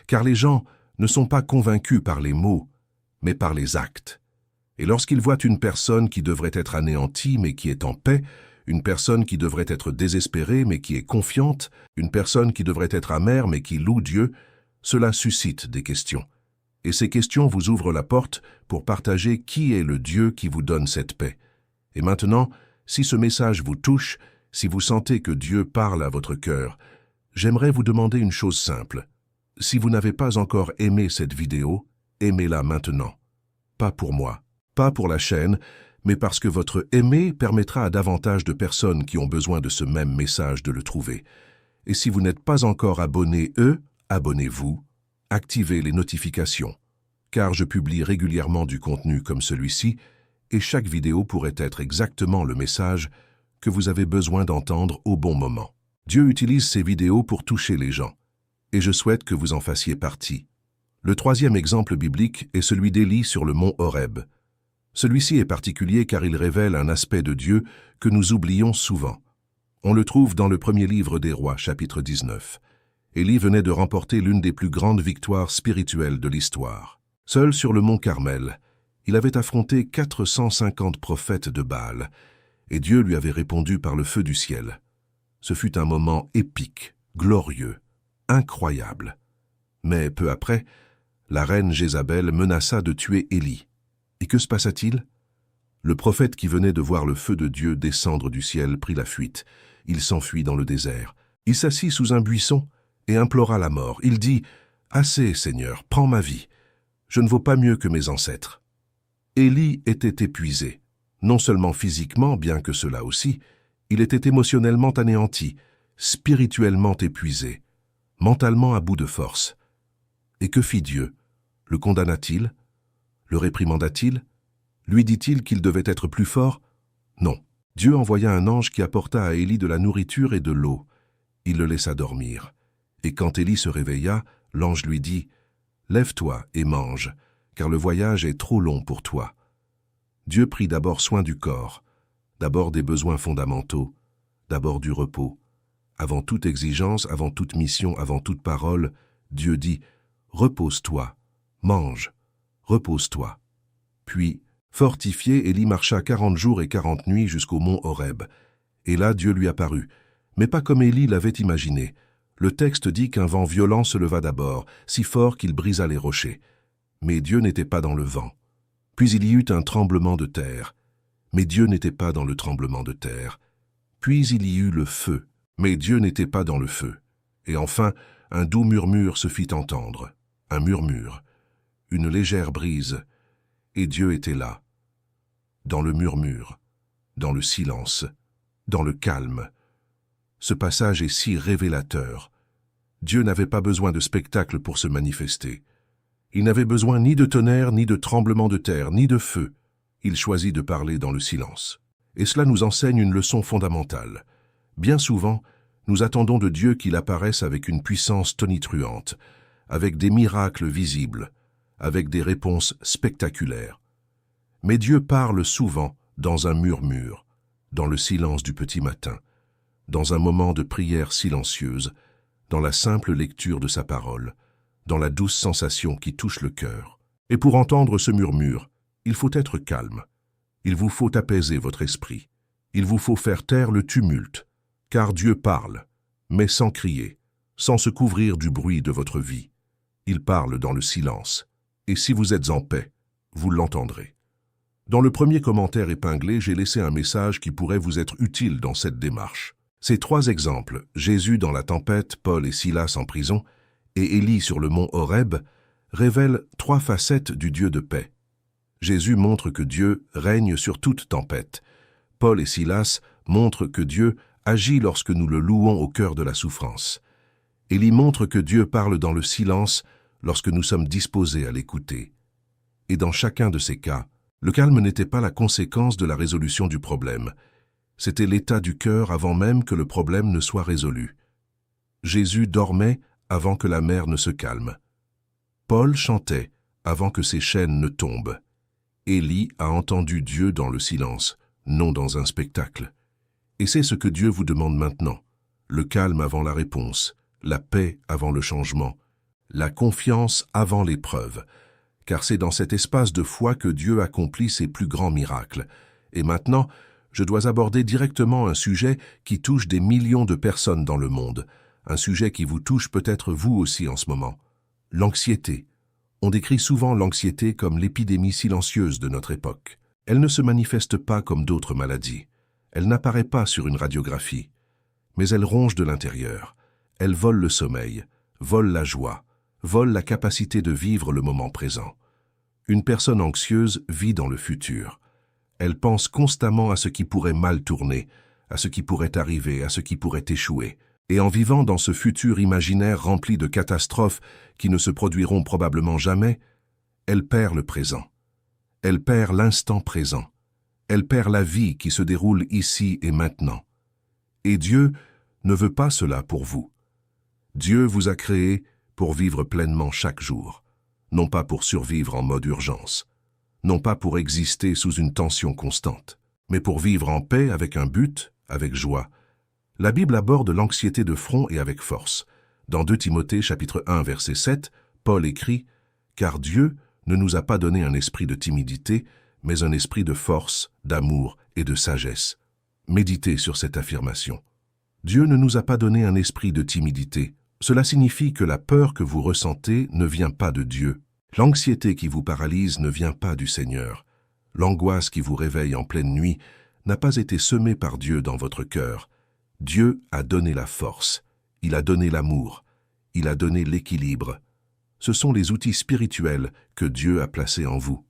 Car les gens ne sont pas convaincus par les mots, mais par les actes. Et lorsqu'il voit une personne qui devrait être anéantie mais qui est en paix, une personne qui devrait être désespérée mais qui est confiante, une personne qui devrait être amère mais qui loue Dieu, cela suscite des questions. Et ces questions vous ouvrent la porte pour partager qui est le Dieu qui vous donne cette paix. Et maintenant, si ce message vous touche, si vous sentez que Dieu parle à votre cœur, j'aimerais vous demander une chose simple. Si vous n'avez pas encore aimé cette vidéo, aimez-la maintenant. Pas pour moi, pas pour la chaîne, mais parce que votre aimer permettra à davantage de personnes qui ont besoin de ce même message de le trouver. Et si vous n'êtes pas encore abonné, abonnez-vous, activez les notifications, car je publie régulièrement du contenu comme celui-ci, et chaque vidéo pourrait être exactement le message que vous avez besoin d'entendre au bon moment. Dieu utilise ces vidéos pour toucher les gens, et je souhaite que vous en fassiez partie. Le troisième exemple biblique est celui d'Élie sur le mont Horeb. Celui-ci est particulier car il révèle un aspect de Dieu que nous oublions souvent. On le trouve dans le premier livre des Rois, chapitre 19. Élie venait de remporter l'une des plus grandes victoires spirituelles de l'histoire. Seul sur le mont Carmel, il avait affronté 450 prophètes de Baal, et Dieu lui avait répondu par le feu du ciel. Ce fut un moment épique, glorieux, incroyable. Mais peu après, la reine Jézabel menaça de tuer Élie. Et que se passa-t-il? Le prophète qui venait de voir le feu de Dieu descendre du ciel prit la fuite. Il s'enfuit dans le désert. Il s'assit sous un buisson et implora la mort. Il dit « Assez, Seigneur, prends ma vie. Je ne vaux pas mieux que mes ancêtres. » Élie était épuisé. Non seulement physiquement, bien que cela aussi, il était émotionnellement anéanti, spirituellement épuisé, mentalement à bout de force. Et que fit Dieu? Le condamna-t-il? Le réprimanda-t-il? Lui dit-il qu'il devait être plus fort? Non. Dieu envoya un ange qui apporta à Élie de la nourriture et de l'eau. Il le laissa dormir. Et quand Élie se réveilla, l'ange lui dit « Lève-toi et mange, car le voyage est trop long pour toi. » Dieu prit d'abord soin du corps, d'abord des besoins fondamentaux, d'abord du repos. Avant toute exigence, avant toute mission, avant toute parole, Dieu dit « Repose-toi, mange, repose-toi. » Puis, fortifié, Élie marcha 40 jours et 40 nuits jusqu'au mont Horeb. Et là, Dieu lui apparut, mais pas comme Élie l'avait imaginé. Le texte dit qu'un vent violent se leva d'abord, si fort qu'il brisa les rochers. Mais Dieu n'était pas dans le vent. Puis il y eut un tremblement de terre. Mais Dieu n'était pas dans le tremblement de terre. Puis il y eut le feu. Mais Dieu n'était pas dans le feu. Et enfin, un doux murmure se fit entendre. Un murmure. Une légère brise. Et Dieu était là. Dans le murmure. Dans le silence. Dans le calme. Ce passage est si révélateur. Dieu n'avait pas besoin de spectacle pour se manifester. Il n'avait besoin ni de tonnerre, ni de tremblement de terre, ni de feu. Il choisit de parler dans le silence. Et cela nous enseigne une leçon fondamentale. Bien souvent, nous attendons de Dieu qu'il apparaisse avec une puissance tonitruante, avec des miracles visibles, avec des réponses spectaculaires. Mais Dieu parle souvent dans un murmure, dans le silence du petit matin, dans un moment de prière silencieuse, dans la simple lecture de sa parole, dans la douce sensation qui touche le cœur. Et pour entendre ce murmure, il faut être calme. Il vous faut apaiser votre esprit. Il vous faut faire taire le tumulte, car Dieu parle, mais sans crier, sans se couvrir du bruit de votre vie. Il parle dans le silence, et si vous êtes en paix, vous l'entendrez. Dans le premier commentaire épinglé, j'ai laissé un message qui pourrait vous être utile dans cette démarche. Ces 3 exemples, Jésus dans la tempête, Paul et Silas en prison, et Élie sur le mont Horeb, révèlent 3 facettes du Dieu de paix. Jésus montre que Dieu règne sur toute tempête. Paul et Silas montrent que Dieu agit lorsque nous le louons au cœur de la souffrance. Élie montre que Dieu parle dans le silence lorsque nous sommes disposés à l'écouter. Et dans chacun de ces cas, le calme n'était pas la conséquence de la résolution du problème. C'était l'état du cœur avant même que le problème ne soit résolu. Jésus dormait avant que la mer ne se calme. Paul chantait avant que ses chaînes ne tombent. Élie a entendu Dieu dans le silence, non dans un spectacle. Et c'est ce que Dieu vous demande maintenant. Le calme avant la réponse, la paix avant le changement, la confiance avant l'épreuve. car c'est dans cet espace de foi que Dieu accomplit ses plus grands miracles. Et maintenant, je dois aborder directement un sujet qui touche des millions de personnes dans le monde, un sujet qui vous touche peut-être vous aussi en ce moment. L'anxiété. On décrit souvent l'anxiété comme l'épidémie silencieuse de notre époque. Elle ne se manifeste pas comme d'autres maladies. Elle n'apparaît pas sur une radiographie. Mais elle ronge de l'intérieur. Elle vole le sommeil, vole la joie, vole la capacité de vivre le moment présent. Une personne anxieuse vit dans le futur. Elle pense constamment à ce qui pourrait mal tourner, à ce qui pourrait arriver, à ce qui pourrait échouer. Et en vivant dans ce futur imaginaire rempli de catastrophes qui ne se produiront probablement jamais, elle perd le présent. Elle perd l'instant présent. Elle perd la vie qui se déroule ici et maintenant. Et Dieu ne veut pas cela pour vous. Dieu vous a créé pour vivre pleinement chaque jour, non pas pour survivre en mode urgence, non pas pour exister sous une tension constante, mais pour vivre en paix avec un but, avec joie. La Bible aborde l'anxiété de front et avec force. Dans 2 Timothée chapitre 1 verset 7, Paul écrit « Car Dieu ne nous a pas donné un esprit de timidité, mais un esprit de force, d'amour et de sagesse. » Méditez sur cette affirmation. Dieu ne nous a pas donné un esprit de timidité. Cela signifie que la peur que vous ressentez ne vient pas de Dieu. L'anxiété qui vous paralyse ne vient pas du Seigneur. L'angoisse qui vous réveille en pleine nuit n'a pas été semée par Dieu dans votre cœur. Dieu a donné la force, il a donné l'amour, il a donné l'équilibre. Ce sont les outils spirituels que Dieu a placés en vous.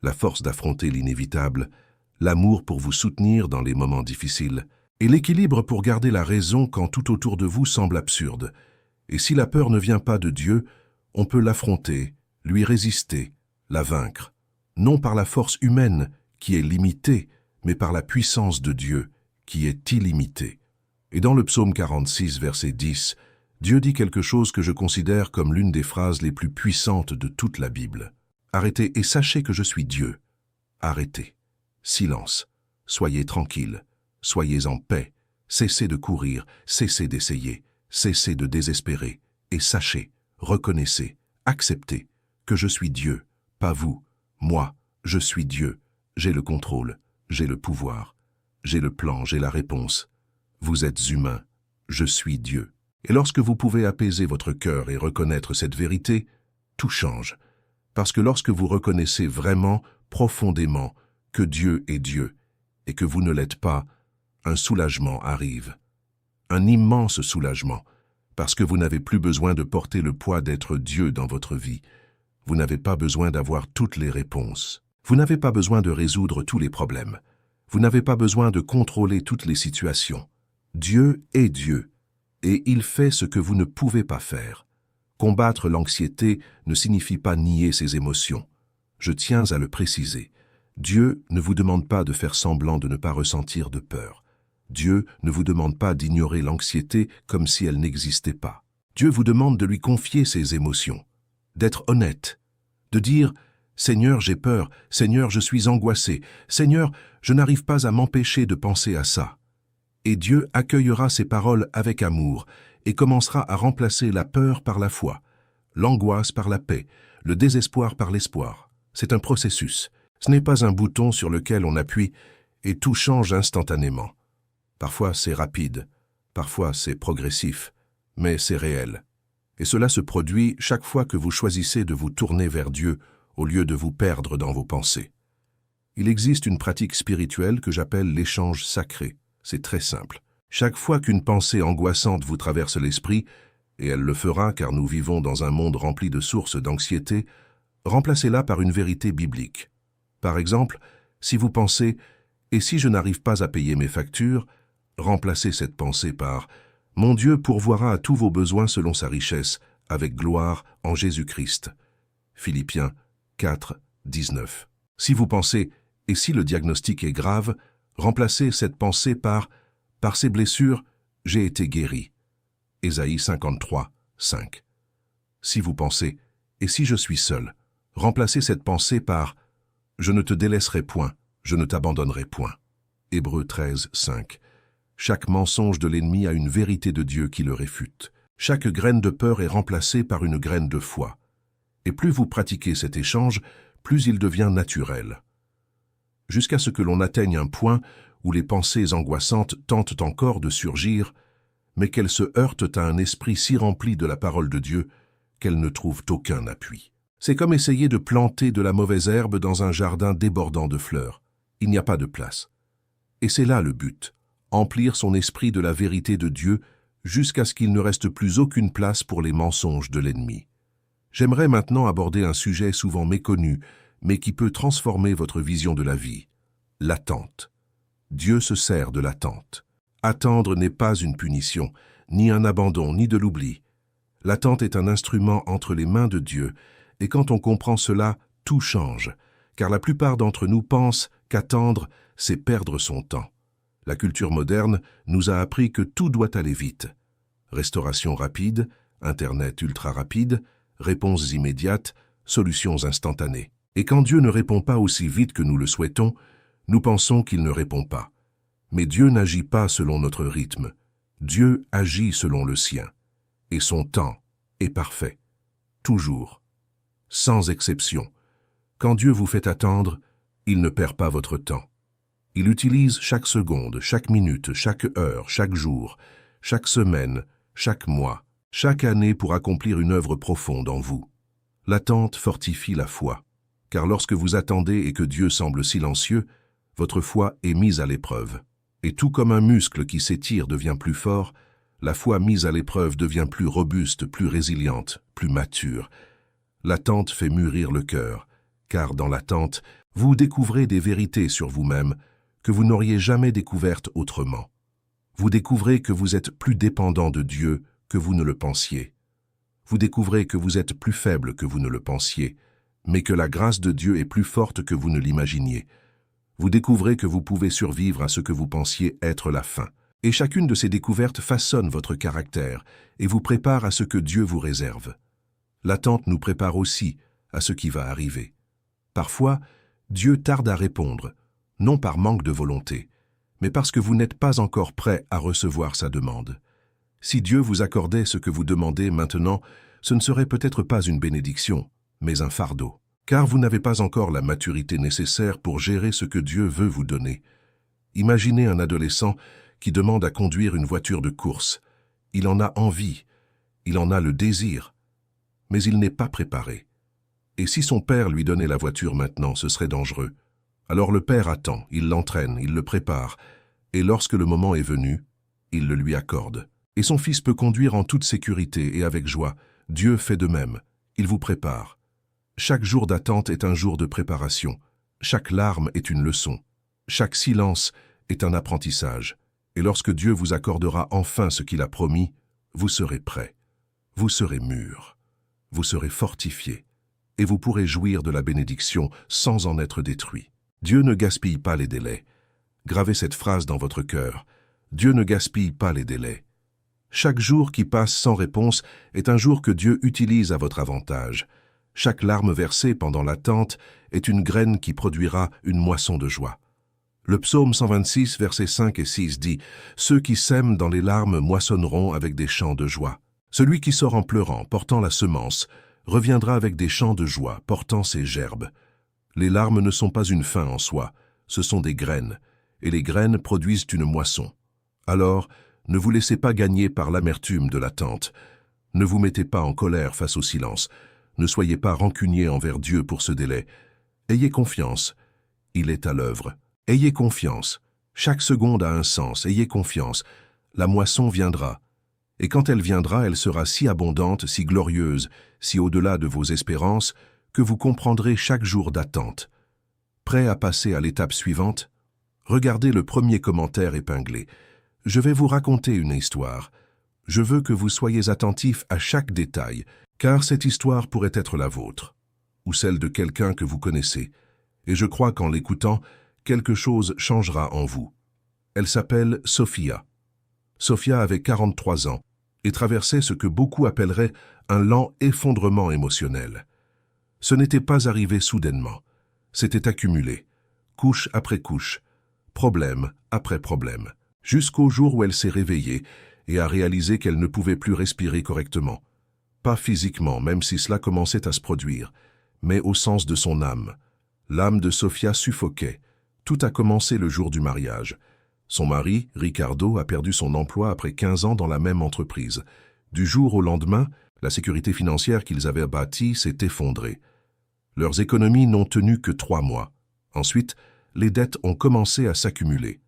La force d'affronter l'inévitable, l'amour pour vous soutenir dans les moments difficiles, et l'équilibre pour garder la raison quand tout autour de vous semble absurde. Et si la peur ne vient pas de Dieu, on peut l'affronter, lui résister, la vaincre. Non par la force humaine, qui est limitée, mais par la puissance de Dieu, qui est illimitée. Et dans le psaume 46, verset 10, Dieu dit quelque chose que je considère comme l'une des phrases les plus puissantes de toute la Bible. « Arrêtez et sachez que je suis Dieu. » Arrêtez. Silence. Soyez tranquille. Soyez en paix. Cessez de courir. Cessez d'essayer. Cessez de désespérer. Et sachez, reconnaissez, acceptez que je suis Dieu, pas vous. Moi, je suis Dieu. J'ai le contrôle. J'ai le pouvoir. J'ai le plan. J'ai la réponse. Vous êtes humain. Je suis Dieu. Et lorsque vous pouvez apaiser votre cœur et reconnaître cette vérité, tout change. Parce que lorsque vous reconnaissez vraiment, profondément, que Dieu est Dieu, et que vous ne l'êtes pas, un soulagement arrive. Un immense soulagement, parce que vous n'avez plus besoin de porter le poids d'être Dieu dans votre vie. Vous n'avez pas besoin d'avoir toutes les réponses. Vous n'avez pas besoin de résoudre tous les problèmes. Vous n'avez pas besoin de contrôler toutes les situations. Dieu est Dieu, et il fait ce que vous ne pouvez pas faire. Combattre l'anxiété ne signifie pas nier ses émotions. Je tiens à le préciser. Dieu ne vous demande pas de faire semblant de ne pas ressentir de peur. Dieu ne vous demande pas d'ignorer l'anxiété comme si elle n'existait pas. Dieu vous demande de lui confier ses émotions, d'être honnête, de dire « Seigneur, j'ai peur, Seigneur, je suis angoissé, Seigneur, je n'arrive pas à m'empêcher de penser à ça. » Et Dieu accueillera ces paroles avec amour et commencera à remplacer la peur par la foi, l'angoisse par la paix, le désespoir par l'espoir. C'est un processus. Ce n'est pas un bouton sur lequel on appuie et tout change instantanément. Parfois c'est rapide, parfois c'est progressif, mais c'est réel. Et cela se produit chaque fois que vous choisissez de vous tourner vers Dieu au lieu de vous perdre dans vos pensées. Il existe une pratique spirituelle que j'appelle l'échange sacré. C'est très simple. Chaque fois qu'une pensée angoissante vous traverse l'esprit, et elle le fera car nous vivons dans un monde rempli de sources d'anxiété, remplacez-la par une vérité biblique. Par exemple, si vous pensez « Et si je n'arrive pas à payer mes factures », remplacez cette pensée par « Mon Dieu pourvoira à tous vos besoins selon sa richesse, avec gloire en Jésus-Christ ». Philippiens 4, 19. Si vous pensez « Et si le diagnostic est grave », remplacez cette pensée par « Par ces blessures, j'ai été guéri ». Ésaïe 53, 5. Si vous pensez « Et si je suis seul », remplacez cette pensée par « Je ne te délaisserai point, je ne t'abandonnerai point ». Hébreux 13, 5. Chaque mensonge de l'ennemi a une vérité de Dieu qui le réfute. Chaque graine de peur est remplacée par une graine de foi. Et plus vous pratiquez cet échange, plus il devient naturel. Jusqu'à ce que l'on atteigne un point où les pensées angoissantes tentent encore de surgir, mais qu'elles se heurtent à un esprit si rempli de la parole de Dieu qu'elles ne trouvent aucun appui. C'est comme essayer de planter de la mauvaise herbe dans un jardin débordant de fleurs. Il n'y a pas de place. Et c'est là le but, emplir son esprit de la vérité de Dieu jusqu'à ce qu'il ne reste plus aucune place pour les mensonges de l'ennemi. J'aimerais maintenant aborder un sujet souvent méconnu, mais qui peut transformer votre vision de la vie, l'attente. Dieu se sert de l'attente. Attendre n'est pas une punition, ni un abandon, ni de l'oubli. L'attente est un instrument entre les mains de Dieu, et quand on comprend cela, tout change, car la plupart d'entre nous pensent qu'attendre, c'est perdre son temps. La culture moderne nous a appris que tout doit aller vite. Restauration rapide, Internet ultra rapide, réponses immédiates, solutions instantanées. Et quand Dieu ne répond pas aussi vite que nous le souhaitons, nous pensons qu'il ne répond pas. Mais Dieu n'agit pas selon notre rythme. Dieu agit selon le sien. Et son temps est parfait. Toujours. Sans exception. Quand Dieu vous fait attendre, il ne perd pas votre temps. Il utilise chaque seconde, chaque minute, chaque heure, chaque jour, chaque semaine, chaque mois, chaque année pour accomplir une œuvre profonde en vous. L'attente fortifie la foi, car lorsque vous attendez et que Dieu semble silencieux, votre foi est mise à l'épreuve. Et tout comme un muscle qui s'étire devient plus fort, la foi mise à l'épreuve devient plus robuste, plus résiliente, plus mature. L'attente fait mûrir le cœur, car dans l'attente, vous découvrez des vérités sur vous-même que vous n'auriez jamais découvertes autrement. Vous découvrez que vous êtes plus dépendant de Dieu que vous ne le pensiez. Vous découvrez que vous êtes plus faible que vous ne le pensiez, mais que la grâce de Dieu est plus forte que vous ne l'imaginiez. Vous découvrez que vous pouvez survivre à ce que vous pensiez être la fin. Et chacune de ces découvertes façonne votre caractère et vous prépare à ce que Dieu vous réserve. L'attente nous prépare aussi à ce qui va arriver. Parfois, Dieu tarde à répondre, non par manque de volonté, mais parce que vous n'êtes pas encore prêt à recevoir sa demande. Si Dieu vous accordait ce que vous demandez maintenant, ce ne serait peut-être pas une bénédiction, mais un fardeau, car vous n'avez pas encore la maturité nécessaire pour gérer ce que Dieu veut vous donner. Imaginez un adolescent qui demande à conduire une voiture de course. Il en a envie, il en a le désir, mais il n'est pas préparé. Et si son père lui donnait la voiture maintenant, ce serait dangereux. Alors le père attend, il l'entraîne, il le prépare, et lorsque le moment est venu, il le lui accorde. Et son fils peut conduire en toute sécurité et avec joie. Dieu fait de même, il vous prépare. Chaque jour d'attente est un jour de préparation. Chaque larme est une leçon. Chaque silence est un apprentissage. Et lorsque Dieu vous accordera enfin ce qu'il a promis, vous serez prêt. Vous serez mûr. Vous serez fortifié. Et vous pourrez jouir de la bénédiction sans en être détruit. Dieu ne gaspille pas les délais. Gravez cette phrase dans votre cœur. Dieu ne gaspille pas les délais. Chaque jour qui passe sans réponse est un jour que Dieu utilise à votre avantage. Chaque larme versée pendant l'attente est une graine qui produira une moisson de joie. Le psaume 126, versets 5 et 6 dit « Ceux qui sèment dans les larmes moissonneront avec des chants de joie. Celui qui sort en pleurant, portant la semence, reviendra avec des chants de joie, portant ses gerbes. Les larmes ne sont pas une fin en soi, ce sont des graines, et les graines produisent une moisson. Alors, ne vous laissez pas gagner par l'amertume de l'attente. Ne vous mettez pas en colère face au silence. Ne soyez pas rancunier envers Dieu pour ce délai. Ayez confiance. Il est à l'œuvre. Ayez confiance. Chaque seconde a un sens. Ayez confiance. La moisson viendra. Et quand elle viendra, elle sera si abondante, si glorieuse, si au-delà de vos espérances, que vous comprendrez chaque jour d'attente. Prêt à passer à l'étape suivante? Regardez le premier commentaire épinglé. Je vais vous raconter une histoire. Je veux que vous soyez attentifs à chaque détail, car cette histoire pourrait être la vôtre, ou celle de quelqu'un que vous connaissez. Et je crois qu'en l'écoutant, quelque chose changera en vous. Elle s'appelle Sophia. Sophia avait 43 ans et traversait ce que beaucoup appelleraient un lent effondrement émotionnel. Ce n'était pas arrivé soudainement. C'était accumulé, couche après couche, problème après problème, jusqu'au jour où elle s'est réveillée et a réalisé qu'elle ne pouvait plus respirer correctement. Pas physiquement, même si cela commençait à se produire, mais au sens de son âme. L'âme de Sofia suffoquait. Tout a commencé le jour du mariage. Son mari, Ricardo, a perdu son emploi après 15 ans dans la même entreprise. Du jour au lendemain, la sécurité financière qu'ils avaient bâtie s'est effondrée. Leurs économies n'ont tenu que 3 mois. Ensuite, les dettes ont commencé à s'accumuler.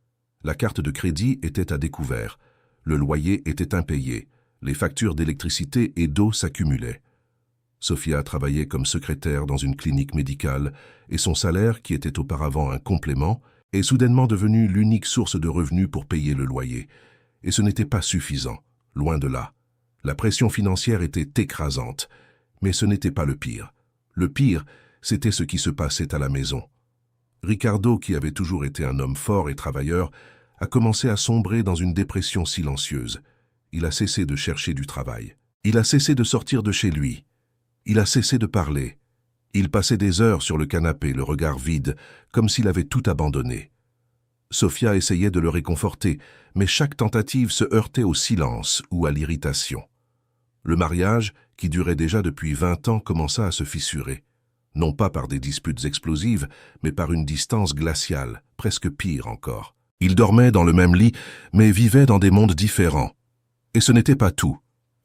La carte de crédit était à découvert. Le loyer était impayé. Les factures d'électricité et d'eau s'accumulaient. Sofia travaillait comme secrétaire dans une clinique médicale et son salaire, qui était auparavant un complément, est soudainement devenu l'unique source de revenus pour payer le loyer. Et ce n'était pas suffisant, loin de là. La pression financière était écrasante, mais ce n'était pas le pire. Le pire, c'était ce qui se passait à la maison. Ricardo, qui avait toujours été un homme fort et travailleur, a commencé à sombrer dans une dépression silencieuse. Il a cessé de chercher du travail. Il a cessé de sortir de chez lui. Il a cessé de parler. Il passait des heures sur le canapé, le regard vide, comme s'il avait tout abandonné. Sofia essayait de le réconforter, mais chaque tentative se heurtait au silence ou à l'irritation. Le mariage, qui durait déjà depuis 20 ans, commença à se fissurer. Non pas par des disputes explosives, mais par une distance glaciale, presque pire encore. Ils dormaient dans le même lit, mais vivaient dans des mondes différents. Et ce n'était pas tout.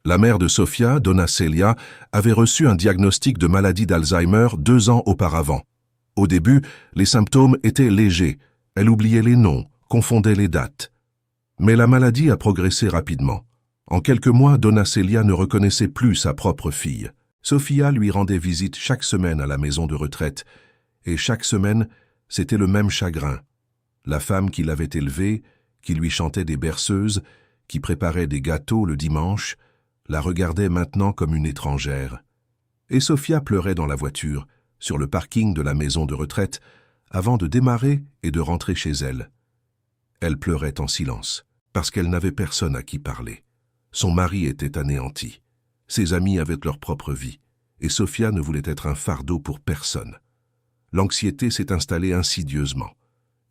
La mère de Sofia, Donna Celia, avait reçu un diagnostic de maladie d'Alzheimer 2 ans auparavant. Au début, les symptômes étaient légers. Elle oubliait les noms, confondait les dates. Mais la maladie a progressé rapidement. En quelques mois, Donna Celia ne reconnaissait plus sa propre fille. Sofia lui rendait visite chaque semaine à la maison de retraite, et chaque semaine, c'était le même chagrin. La femme qui l'avait élevée, qui lui chantait des berceuses, qui préparait des gâteaux le dimanche, la regardait maintenant comme une étrangère. Et Sofia pleurait dans la voiture, sur le parking de la maison de retraite, avant de démarrer et de rentrer chez elle. Elle pleurait en silence, parce qu'elle n'avait personne à qui parler. Son mari était anéanti. Ses amis avaient leur propre vie, et Sofia ne voulait être un fardeau pour personne. L'anxiété s'est installée insidieusement,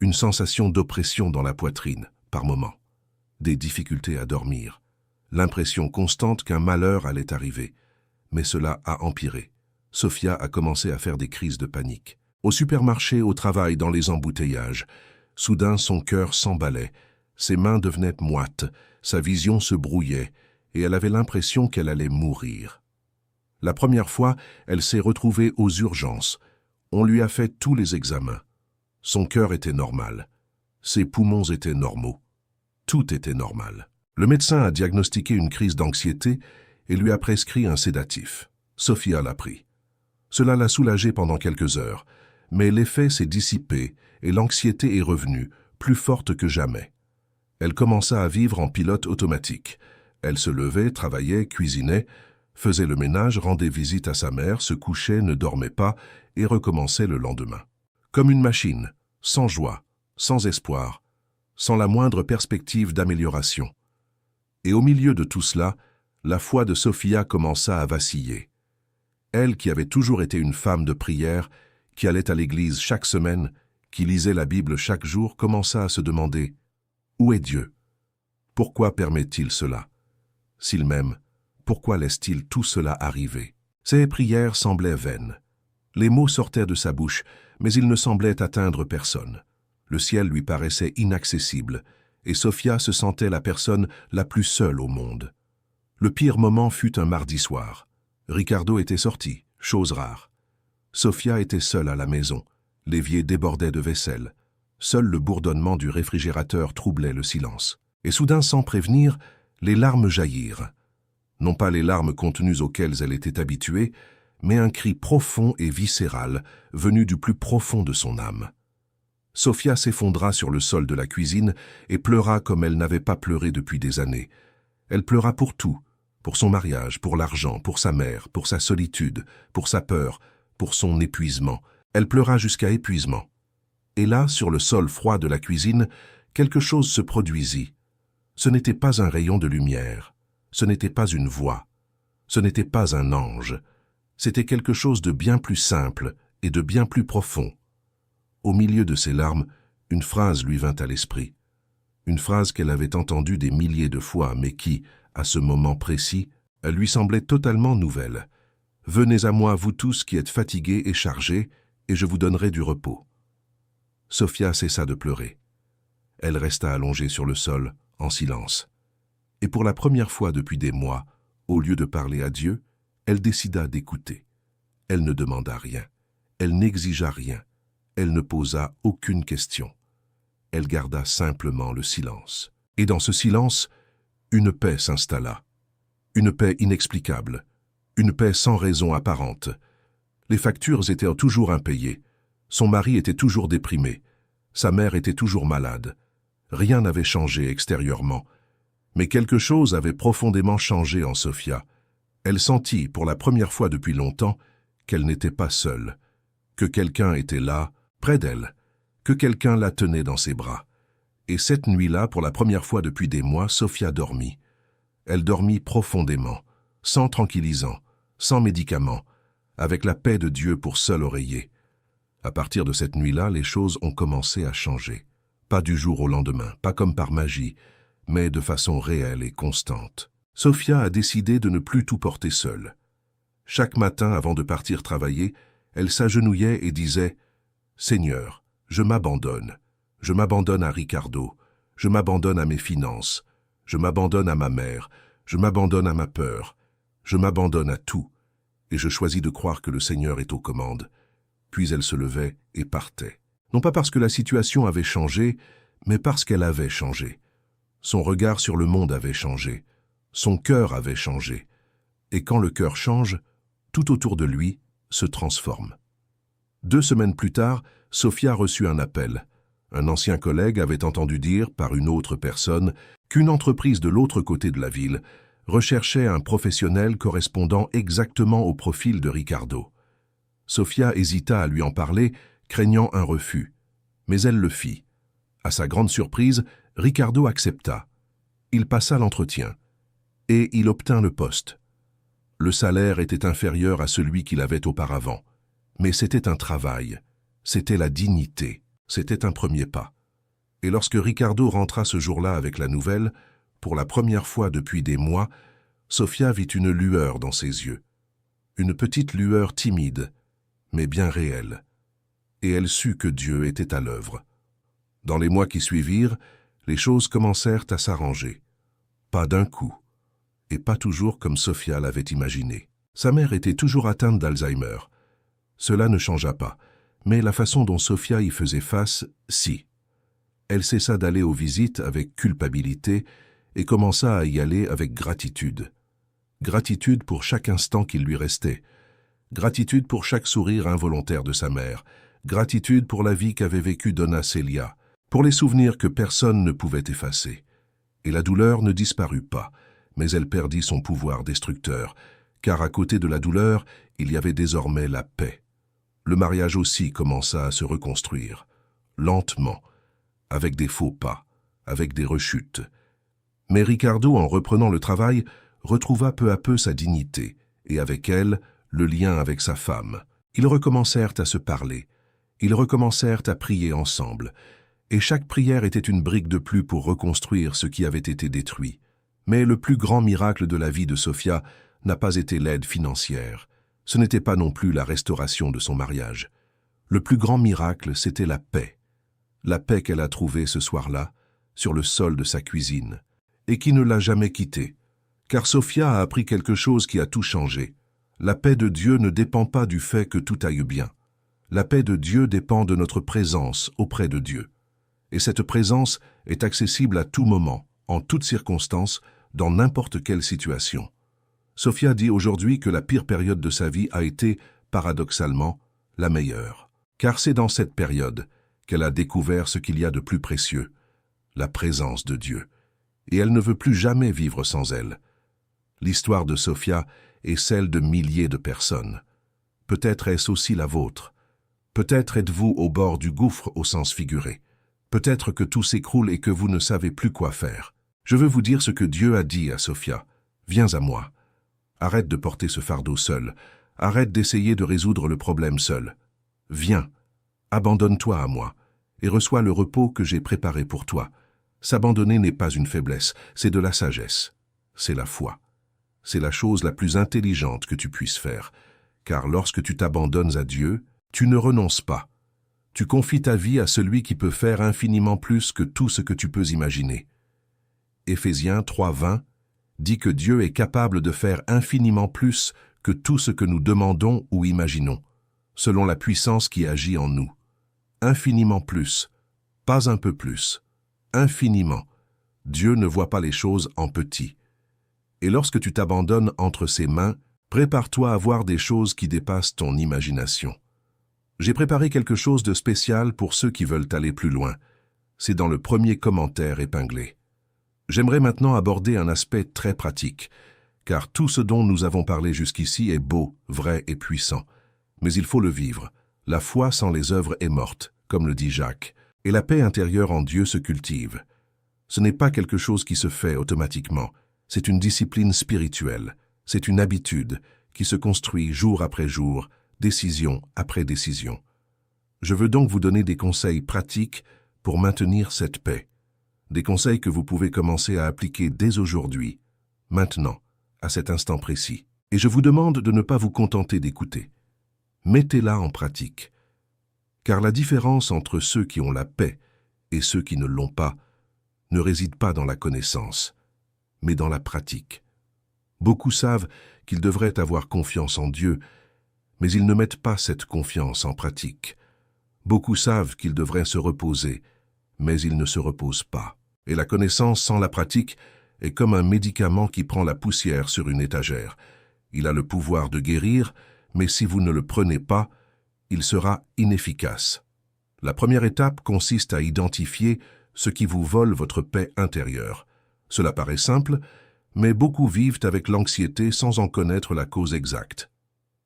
une sensation d'oppression dans la poitrine, par moments, des difficultés à dormir, l'impression constante qu'un malheur allait arriver. Mais cela a empiré. Sofia a commencé à faire des crises de panique. Au supermarché, au travail, dans les embouteillages. Soudain, son cœur s'emballait, ses mains devenaient moites, sa vision se brouillait, et elle avait l'impression qu'elle allait mourir. La première fois, elle s'est retrouvée aux urgences. On lui a fait tous les examens. Son cœur était normal. Ses poumons étaient normaux. Tout était normal. Le médecin a diagnostiqué une crise d'anxiété et lui a prescrit un sédatif. Sofia l'a pris. Cela l'a soulagée pendant quelques heures, mais l'effet s'est dissipé et l'anxiété est revenue, plus forte que jamais. Elle commença à vivre en pilote automatique. Elle se levait, travaillait, cuisinait, faisait le ménage, rendait visite à sa mère, se couchait, ne dormait pas et recommençait le lendemain. Comme une machine, sans joie, sans espoir, sans la moindre perspective d'amélioration. Et au milieu de tout cela, la foi de Sofia commença à vaciller. Elle, qui avait toujours été une femme de prière, qui allait à l'église chaque semaine, qui lisait la Bible chaque jour, commença à se demander « Où est Dieu? Pourquoi permet-il cela? S'il m'aime, pourquoi laisse-t-il tout cela arriver ?» Ses prières semblaient vaines. Les mots sortaient de sa bouche, mais ils ne semblaient atteindre personne. Le ciel lui paraissait inaccessible, et Sofia se sentait la personne la plus seule au monde. Le pire moment fut un mardi soir. Ricardo était sorti, chose rare. Sofia était seule à la maison. L'évier débordait de vaisselle. Seul le bourdonnement du réfrigérateur troublait le silence. Et soudain, sans prévenir, les larmes jaillirent. Non pas les larmes contenues auxquelles elle était habituée, mais un cri profond et viscéral, venu du plus profond de son âme. Sofia s'effondra sur le sol de la cuisine et pleura comme elle n'avait pas pleuré depuis des années. Elle pleura pour tout, pour son mariage, pour l'argent, pour sa mère, pour sa solitude, pour sa peur, pour son épuisement. Elle pleura jusqu'à épuisement. Et là, sur le sol froid de la cuisine, quelque chose se produisit. Ce n'était pas un rayon de lumière, ce n'était pas une voix, ce n'était pas un ange, c'était quelque chose de bien plus simple et de bien plus profond. Au milieu de ses larmes, une phrase lui vint à l'esprit. Une phrase qu'elle avait entendue des milliers de fois, mais qui, à ce moment précis, Elle lui semblait totalement nouvelle. « Venez à moi, vous tous qui êtes fatigués et chargés, et je vous donnerai du repos. » Sophia cessa de pleurer. Elle resta allongée sur le sol, en silence. Et pour la première fois depuis des mois, au lieu de parler à Dieu, elle décida d'écouter. Elle ne demanda rien. Elle n'exigea rien. Elle ne posa aucune question. Elle garda simplement le silence. Et dans ce silence, une paix s'installa. Une paix inexplicable. Une paix sans raison apparente. Les factures étaient toujours impayées. Son mari était toujours déprimé. Sa mère était toujours malade. Rien n'avait changé extérieurement. Mais quelque chose avait profondément changé en Sophia. Elle sentit, pour la première fois depuis longtemps, qu'elle n'était pas seule, que quelqu'un était là, près d'elle, que quelqu'un la tenait dans ses bras. Et cette nuit-là, pour la première fois depuis des mois, Sophia dormit. Elle dormit profondément, sans tranquillisant, sans médicaments, avec la paix de Dieu pour seul oreiller. À partir de cette nuit-là, les choses ont commencé à changer. Pas du jour au lendemain, pas comme par magie, mais de façon réelle et constante. Sophia a décidé de ne plus tout porter seule. Chaque matin, avant de partir travailler, elle s'agenouillait et disait « Seigneur, je m'abandonne. Je m'abandonne à Ricardo. Je m'abandonne à mes finances. Je m'abandonne à ma mère. Je m'abandonne à ma peur. Je m'abandonne à tout. Et je choisis de croire que le Seigneur est aux commandes. » Puis elle se levait et partait. Non pas parce que la situation avait changé, mais parce qu'elle avait changé. Son regard sur le monde avait changé. Son cœur avait changé. Et quand le cœur change, tout autour de lui se transforme. 2 semaines plus tard, Sophia reçut un appel. Un ancien collègue avait entendu dire, par une autre personne, qu'une entreprise de l'autre côté de la ville recherchait un professionnel correspondant exactement au profil de Ricardo. Sophia hésita à lui en parler, craignant un refus. Mais elle le fit. À sa grande surprise, Ricardo accepta. Il passa l'entretien. Et il obtint le poste. Le salaire était inférieur à celui qu'il avait auparavant. Mais c'était un travail. C'était la dignité. C'était un premier pas. Et lorsque Ricardo rentra ce jour-là avec la nouvelle, pour la première fois depuis des mois, Sophia vit une lueur dans ses yeux. Une petite lueur timide, mais bien réelle. Et elle sut que Dieu était à l'œuvre. Dans les mois qui suivirent, les choses commencèrent à s'arranger. Pas d'un coup, et pas toujours comme Sophia l'avait imaginé. Sa mère était toujours atteinte d'Alzheimer. Cela ne changea pas, mais la façon dont Sophia y faisait face, si. Elle cessa d'aller aux visites avec culpabilité et commença à y aller avec gratitude. Gratitude pour chaque instant qu'il lui restait. Gratitude pour chaque sourire involontaire de sa mère. Gratitude pour la vie qu'avait vécue Donna Celia, pour les souvenirs que personne ne pouvait effacer. Et la douleur ne disparut pas, mais elle perdit son pouvoir destructeur, car à côté de la douleur, il y avait désormais la paix. Le mariage aussi commença à se reconstruire, lentement, avec des faux pas, avec des rechutes. Mais Ricardo, en reprenant le travail, retrouva peu à peu sa dignité, et avec elle, le lien avec sa femme. Ils recommencèrent à se parler. Ils recommencèrent à prier ensemble. Et chaque prière était une brique de plus pour reconstruire ce qui avait été détruit. Mais le plus grand miracle de la vie de Sophia n'a pas été l'aide financière. Ce n'était pas non plus la restauration de son mariage. Le plus grand miracle, c'était la paix. La paix qu'elle a trouvée ce soir-là, sur le sol de sa cuisine, et qui ne l'a jamais quittée. Car Sophia a appris quelque chose qui a tout changé. La paix de Dieu ne dépend pas du fait que tout aille bien. La paix de Dieu dépend de notre présence auprès de Dieu. Et cette présence est accessible à tout moment, en toutes circonstances, dans n'importe quelle situation. Sophia dit aujourd'hui que la pire période de sa vie a été, paradoxalement, la meilleure. Car c'est dans cette période qu'elle a découvert ce qu'il y a de plus précieux, la présence de Dieu. Et elle ne veut plus jamais vivre sans elle. L'histoire de Sophia est celle de milliers de personnes. Peut-être est-ce aussi la vôtre. Peut-être êtes-vous au bord du gouffre au sens figuré. Peut-être que tout s'écroule et que vous ne savez plus quoi faire. Je veux vous dire ce que Dieu a dit à Sophia. Viens à moi. Arrête de porter ce fardeau seul. Arrête d'essayer de résoudre le problème seul. Viens. Abandonne-toi à moi et reçois le repos que j'ai préparé pour toi. S'abandonner n'est pas une faiblesse, c'est de la sagesse. C'est la foi. C'est la chose la plus intelligente que tu puisses faire, car lorsque tu t'abandonnes à Dieu, tu ne renonces pas. Tu confies ta vie à celui qui peut faire infiniment plus que tout ce que tu peux imaginer. Éphésiens 3:20 dit que Dieu est capable de faire infiniment plus que tout ce que nous demandons ou imaginons, selon la puissance qui agit en nous. Infiniment plus, pas un peu plus, infiniment. Dieu ne voit pas les choses en petit. Et lorsque tu t'abandonnes entre ses mains, prépare-toi à voir des choses qui dépassent ton imagination. J'ai préparé quelque chose de spécial pour ceux qui veulent aller plus loin. C'est dans le premier commentaire épinglé. J'aimerais maintenant aborder un aspect très pratique, car tout ce dont nous avons parlé jusqu'ici est beau, vrai et puissant. Mais il faut le vivre. La foi sans les œuvres est morte, comme le dit Jacques, et la paix intérieure en Dieu se cultive. Ce n'est pas quelque chose qui se fait automatiquement, c'est une discipline spirituelle, c'est une habitude qui se construit jour après jour, décision après décision. Je veux donc vous donner des conseils pratiques pour maintenir cette paix. Des conseils que vous pouvez commencer à appliquer dès aujourd'hui, maintenant, à cet instant précis. Et je vous demande de ne pas vous contenter d'écouter. Mettez-la en pratique. Car la différence entre ceux qui ont la paix et ceux qui ne l'ont pas ne réside pas dans la connaissance, mais dans la pratique. Beaucoup savent qu'ils devraient avoir confiance en Dieu, mais ils ne mettent pas cette confiance en pratique. Beaucoup savent qu'ils devraient se reposer, mais ils ne se reposent pas. Et la connaissance sans la pratique est comme un médicament qui prend la poussière sur une étagère. Il a le pouvoir de guérir, mais si vous ne le prenez pas, il sera inefficace. La première étape consiste à identifier ce qui vous vole votre paix intérieure. Cela paraît simple, mais beaucoup vivent avec l'anxiété sans en connaître la cause exacte.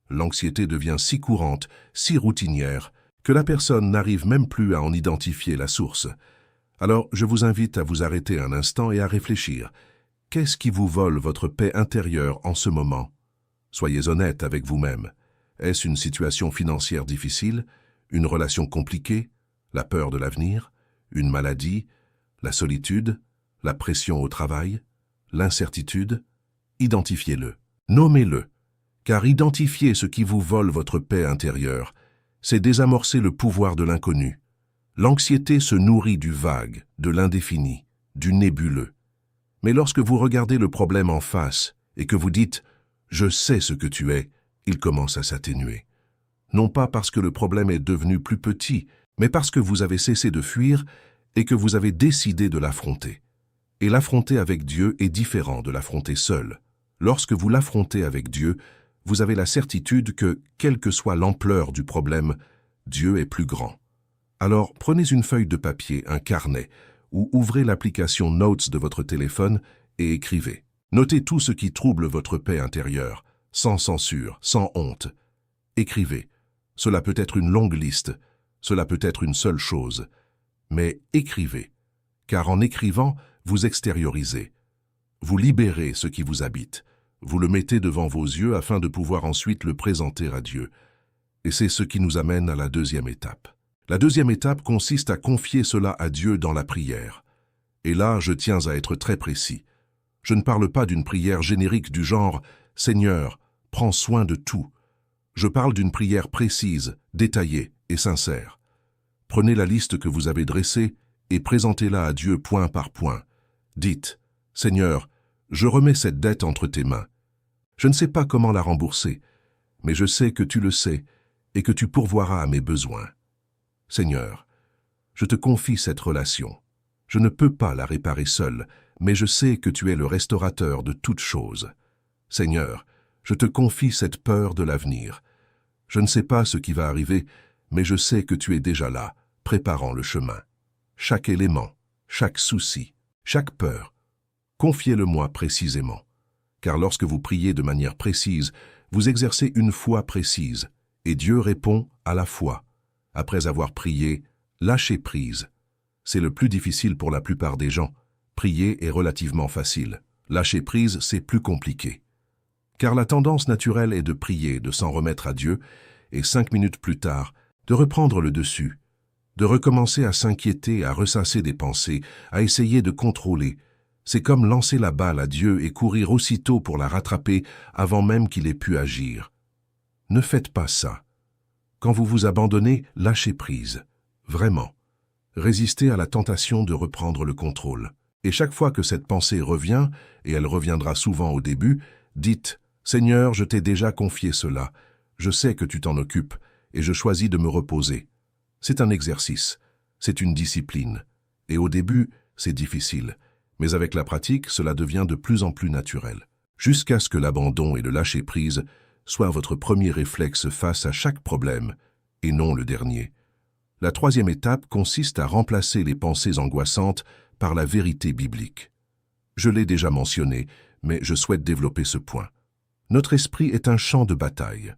L'anxiété devient si courante, si routinière, que la personne n'arrive même plus à en identifier la source. Alors, je vous invite à vous arrêter un instant et à réfléchir. Qu'est-ce qui vous vole votre paix intérieure en ce moment? Soyez honnête avec vous-même. Est-ce une situation financière difficile, une relation compliquée, la peur de l'avenir, une maladie, la solitude, la pression au travail, l'incertitude? Identifiez-le, nommez-le, car identifier ce qui vous vole votre paix intérieure, c'est désamorcer le pouvoir de l'inconnu. L'anxiété se nourrit du vague, de l'indéfini, du nébuleux. Mais lorsque vous regardez le problème en face et que vous dites « Je sais ce que tu es », il commence à s'atténuer. Non pas parce que le problème est devenu plus petit, mais parce que vous avez cessé de fuir et que vous avez décidé de l'affronter. Et l'affronter avec Dieu est différent de l'affronter seul. Lorsque vous l'affrontez avec Dieu, vous avez la certitude que, quelle que soit l'ampleur du problème, Dieu est plus grand. Alors, prenez une feuille de papier, un carnet, ou ouvrez l'application Notes de votre téléphone et écrivez. Notez tout ce qui trouble votre paix intérieure, sans censure, sans honte. Écrivez. Cela peut être une longue liste, cela peut être une seule chose. Mais écrivez, car en écrivant, vous extériorisez. Vous libérez ce qui vous habite. Vous le mettez devant vos yeux afin de pouvoir ensuite le présenter à Dieu. Et c'est ce qui nous amène à la deuxième étape. La deuxième étape consiste à confier cela à Dieu dans la prière. Et là, je tiens à être très précis. Je ne parle pas d'une prière générique du genre « Seigneur, prends soin de tout ». Je parle d'une prière précise, détaillée et sincère. Prenez la liste que vous avez dressée et présentez-la à Dieu point par point. Dites « Seigneur, je remets cette dette entre tes mains. Je ne sais pas comment la rembourser, mais je sais que tu le sais et que tu pourvoiras à mes besoins. Seigneur, je te confie cette relation. Je ne peux pas la réparer seul, mais je sais que tu es le restaurateur de toutes choses. Seigneur, je te confie cette peur de l'avenir. Je ne sais pas ce qui va arriver, mais je sais que tu es déjà là, préparant le chemin. Chaque élément, chaque souci, chaque peur, confiez-le-moi précisément. Car lorsque vous priez de manière précise, vous exercez une foi précise, et Dieu répond à la foi. Après avoir prié, lâchez prise. C'est le plus difficile pour la plupart des gens. Prier est relativement facile. Lâcher prise, c'est plus compliqué. Car la tendance naturelle est de prier, de s'en remettre à Dieu, et 5 minutes plus tard, de reprendre le dessus, de recommencer à s'inquiéter, à ressasser des pensées, à essayer de contrôler. C'est comme lancer la balle à Dieu et courir aussitôt pour la rattraper avant même qu'il ait pu agir. Ne faites pas ça. Quand vous vous abandonnez, lâchez prise. Vraiment. Résistez à la tentation de reprendre le contrôle. Et chaque fois que cette pensée revient, et elle reviendra souvent au début, dites « Seigneur, je t'ai déjà confié cela. Je sais que tu t'en occupes, et je choisis de me reposer. » C'est un exercice, c'est une discipline. Et au début, c'est difficile. Mais avec la pratique, cela devient de plus en plus naturel. Jusqu'à ce que l'abandon et le lâcher-prise soient votre premier réflexe face à chaque problème, et non le dernier. La troisième étape consiste à remplacer les pensées angoissantes par la vérité biblique. Je l'ai déjà mentionné, mais je souhaite développer ce point. Notre esprit est un champ de bataille.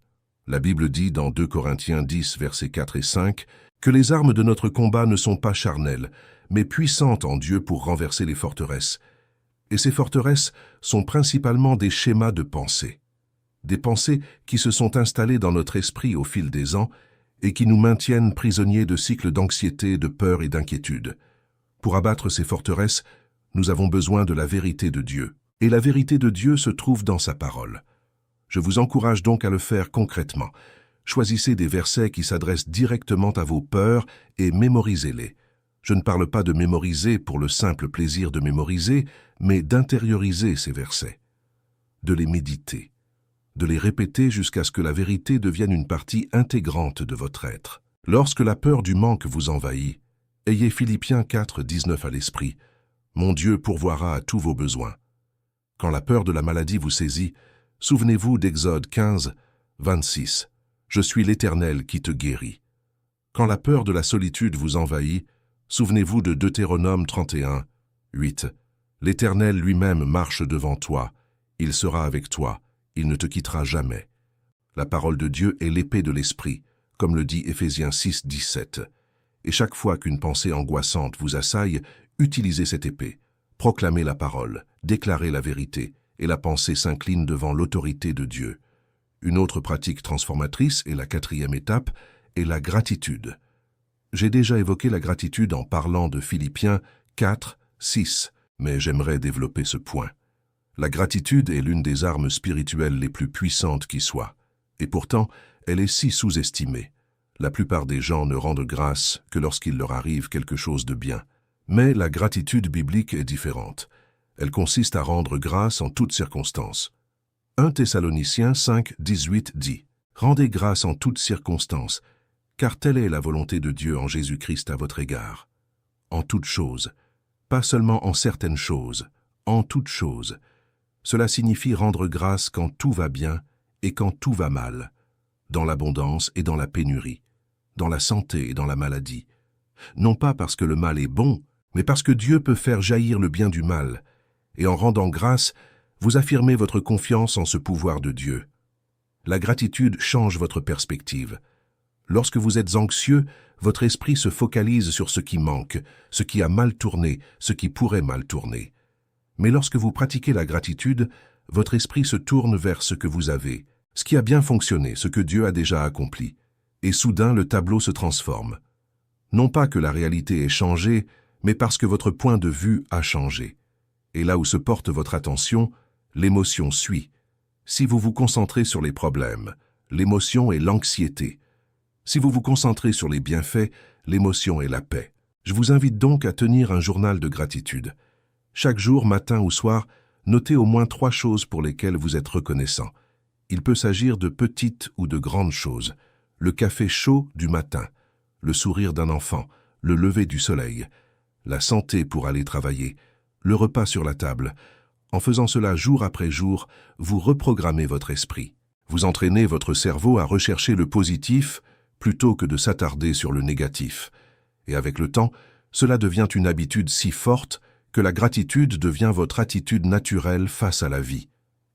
La Bible dit dans 2 Corinthiens 10, versets 4 et 5, que les armes de notre combat ne sont pas charnelles, mais puissantes en Dieu pour renverser les forteresses. Et ces forteresses sont principalement des schémas de pensée. Des pensées qui se sont installées dans notre esprit au fil des ans et qui nous maintiennent prisonniers de cycles d'anxiété, de peur et d'inquiétude. Pour abattre ces forteresses, nous avons besoin de la vérité de Dieu. Et la vérité de Dieu se trouve dans sa parole. Je vous encourage donc à le faire concrètement. Choisissez des versets qui s'adressent directement à vos peurs et mémorisez-les. Je ne parle pas de mémoriser pour le simple plaisir de mémoriser, mais d'intérioriser ces versets, de les méditer, de les répéter jusqu'à ce que la vérité devienne une partie intégrante de votre être. Lorsque la peur du manque vous envahit, ayez Philippiens 4, 19 à l'esprit. Mon Dieu pourvoira à tous vos besoins. Quand la peur de la maladie vous saisit, souvenez-vous d'Exode 15, 26. Je suis l'Éternel qui te guérit. Quand la peur de la solitude vous envahit, souvenez-vous de Deutéronome 31, 8. L'Éternel lui-même marche devant toi. Il sera avec toi. Il ne te quittera jamais. La parole de Dieu est l'épée de l'esprit, comme le dit Éphésiens 6, 17. Et chaque fois qu'une pensée angoissante vous assaille, utilisez cette épée. Proclamez la parole, déclarez la vérité, et la pensée s'incline devant l'autorité de Dieu. Une autre pratique transformatrice, et la quatrième étape, est la gratitude. J'ai déjà évoqué la gratitude en parlant de Philippiens 4, 6, mais j'aimerais développer ce point. La gratitude est l'une des armes spirituelles les plus puissantes qui soient, et pourtant, elle est si sous-estimée. La plupart des gens ne rendent grâce que lorsqu'il leur arrive quelque chose de bien. Mais la gratitude biblique est différente. Elle consiste à rendre grâce en toutes circonstances. 1 Thessaloniciens 5, 18 dit « Rendez grâce en toutes circonstances, car telle est la volonté de Dieu en Jésus-Christ à votre égard. En toutes choses, pas seulement en certaines choses, en toutes choses. Cela signifie rendre grâce quand tout va bien et quand tout va mal, dans l'abondance et dans la pénurie, dans la santé et dans la maladie. Non pas parce que le mal est bon, mais parce que Dieu peut faire jaillir le bien du mal, et en rendant grâce, vous affirmez votre confiance en ce pouvoir de Dieu. La gratitude change votre perspective. Lorsque vous êtes anxieux, votre esprit se focalise sur ce qui manque, ce qui a mal tourné, ce qui pourrait mal tourner. Mais lorsque vous pratiquez la gratitude, votre esprit se tourne vers ce que vous avez, ce qui a bien fonctionné, ce que Dieu a déjà accompli. Et soudain, le tableau se transforme. Non pas que la réalité ait changé, mais parce que votre point de vue a changé. Et là où se porte votre attention, l'émotion suit. Si vous vous concentrez sur les problèmes, l'émotion est l'anxiété. Si vous vous concentrez sur les bienfaits, l'émotion est la paix. Je vous invite donc à tenir un journal de gratitude. Chaque jour, matin ou soir, notez au moins 3 choses pour lesquelles vous êtes reconnaissant. Il peut s'agir de petites ou de grandes choses. Le café chaud du matin, le sourire d'un enfant, le lever du soleil, la santé pour aller travailler, le repas sur la table. En faisant cela jour après jour, vous reprogrammez votre esprit. Vous entraînez votre cerveau à rechercher le positif plutôt que de s'attarder sur le négatif. Et avec le temps, cela devient une habitude si forte que la gratitude devient votre attitude naturelle face à la vie.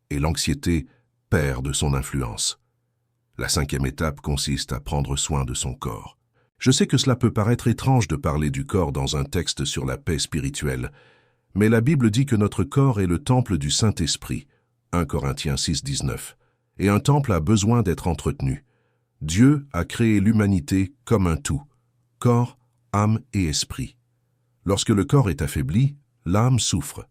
Et l'anxiété perd de son influence. La 5e étape consiste à prendre soin de son corps. Je sais que cela peut paraître étrange de parler du corps dans un texte sur la paix spirituelle, mais la Bible dit que notre corps est le temple du Saint-Esprit, 1 Corinthiens 6, 19, et un temple a besoin d'être entretenu. Dieu a créé l'humanité comme un tout, corps, âme et esprit. Lorsque le corps est affaibli, l'âme souffre.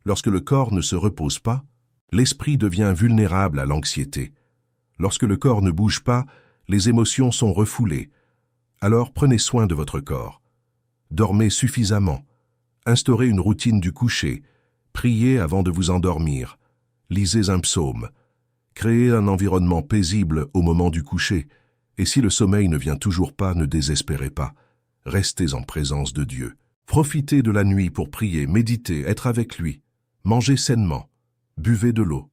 Lorsque le corps ne se repose pas, l'esprit devient vulnérable à l'anxiété. Lorsque le corps ne bouge pas, les émotions sont refoulées. Alors prenez soin de votre corps. Dormez suffisamment. Instaurez une routine du coucher. Priez avant de vous endormir. Lisez un psaume. Créez un environnement paisible au moment du coucher. Et si le sommeil ne vient toujours pas, ne désespérez pas. Restez en présence de Dieu. Profitez de la nuit pour prier, méditer, être avec lui. Mangez sainement. Buvez de l'eau.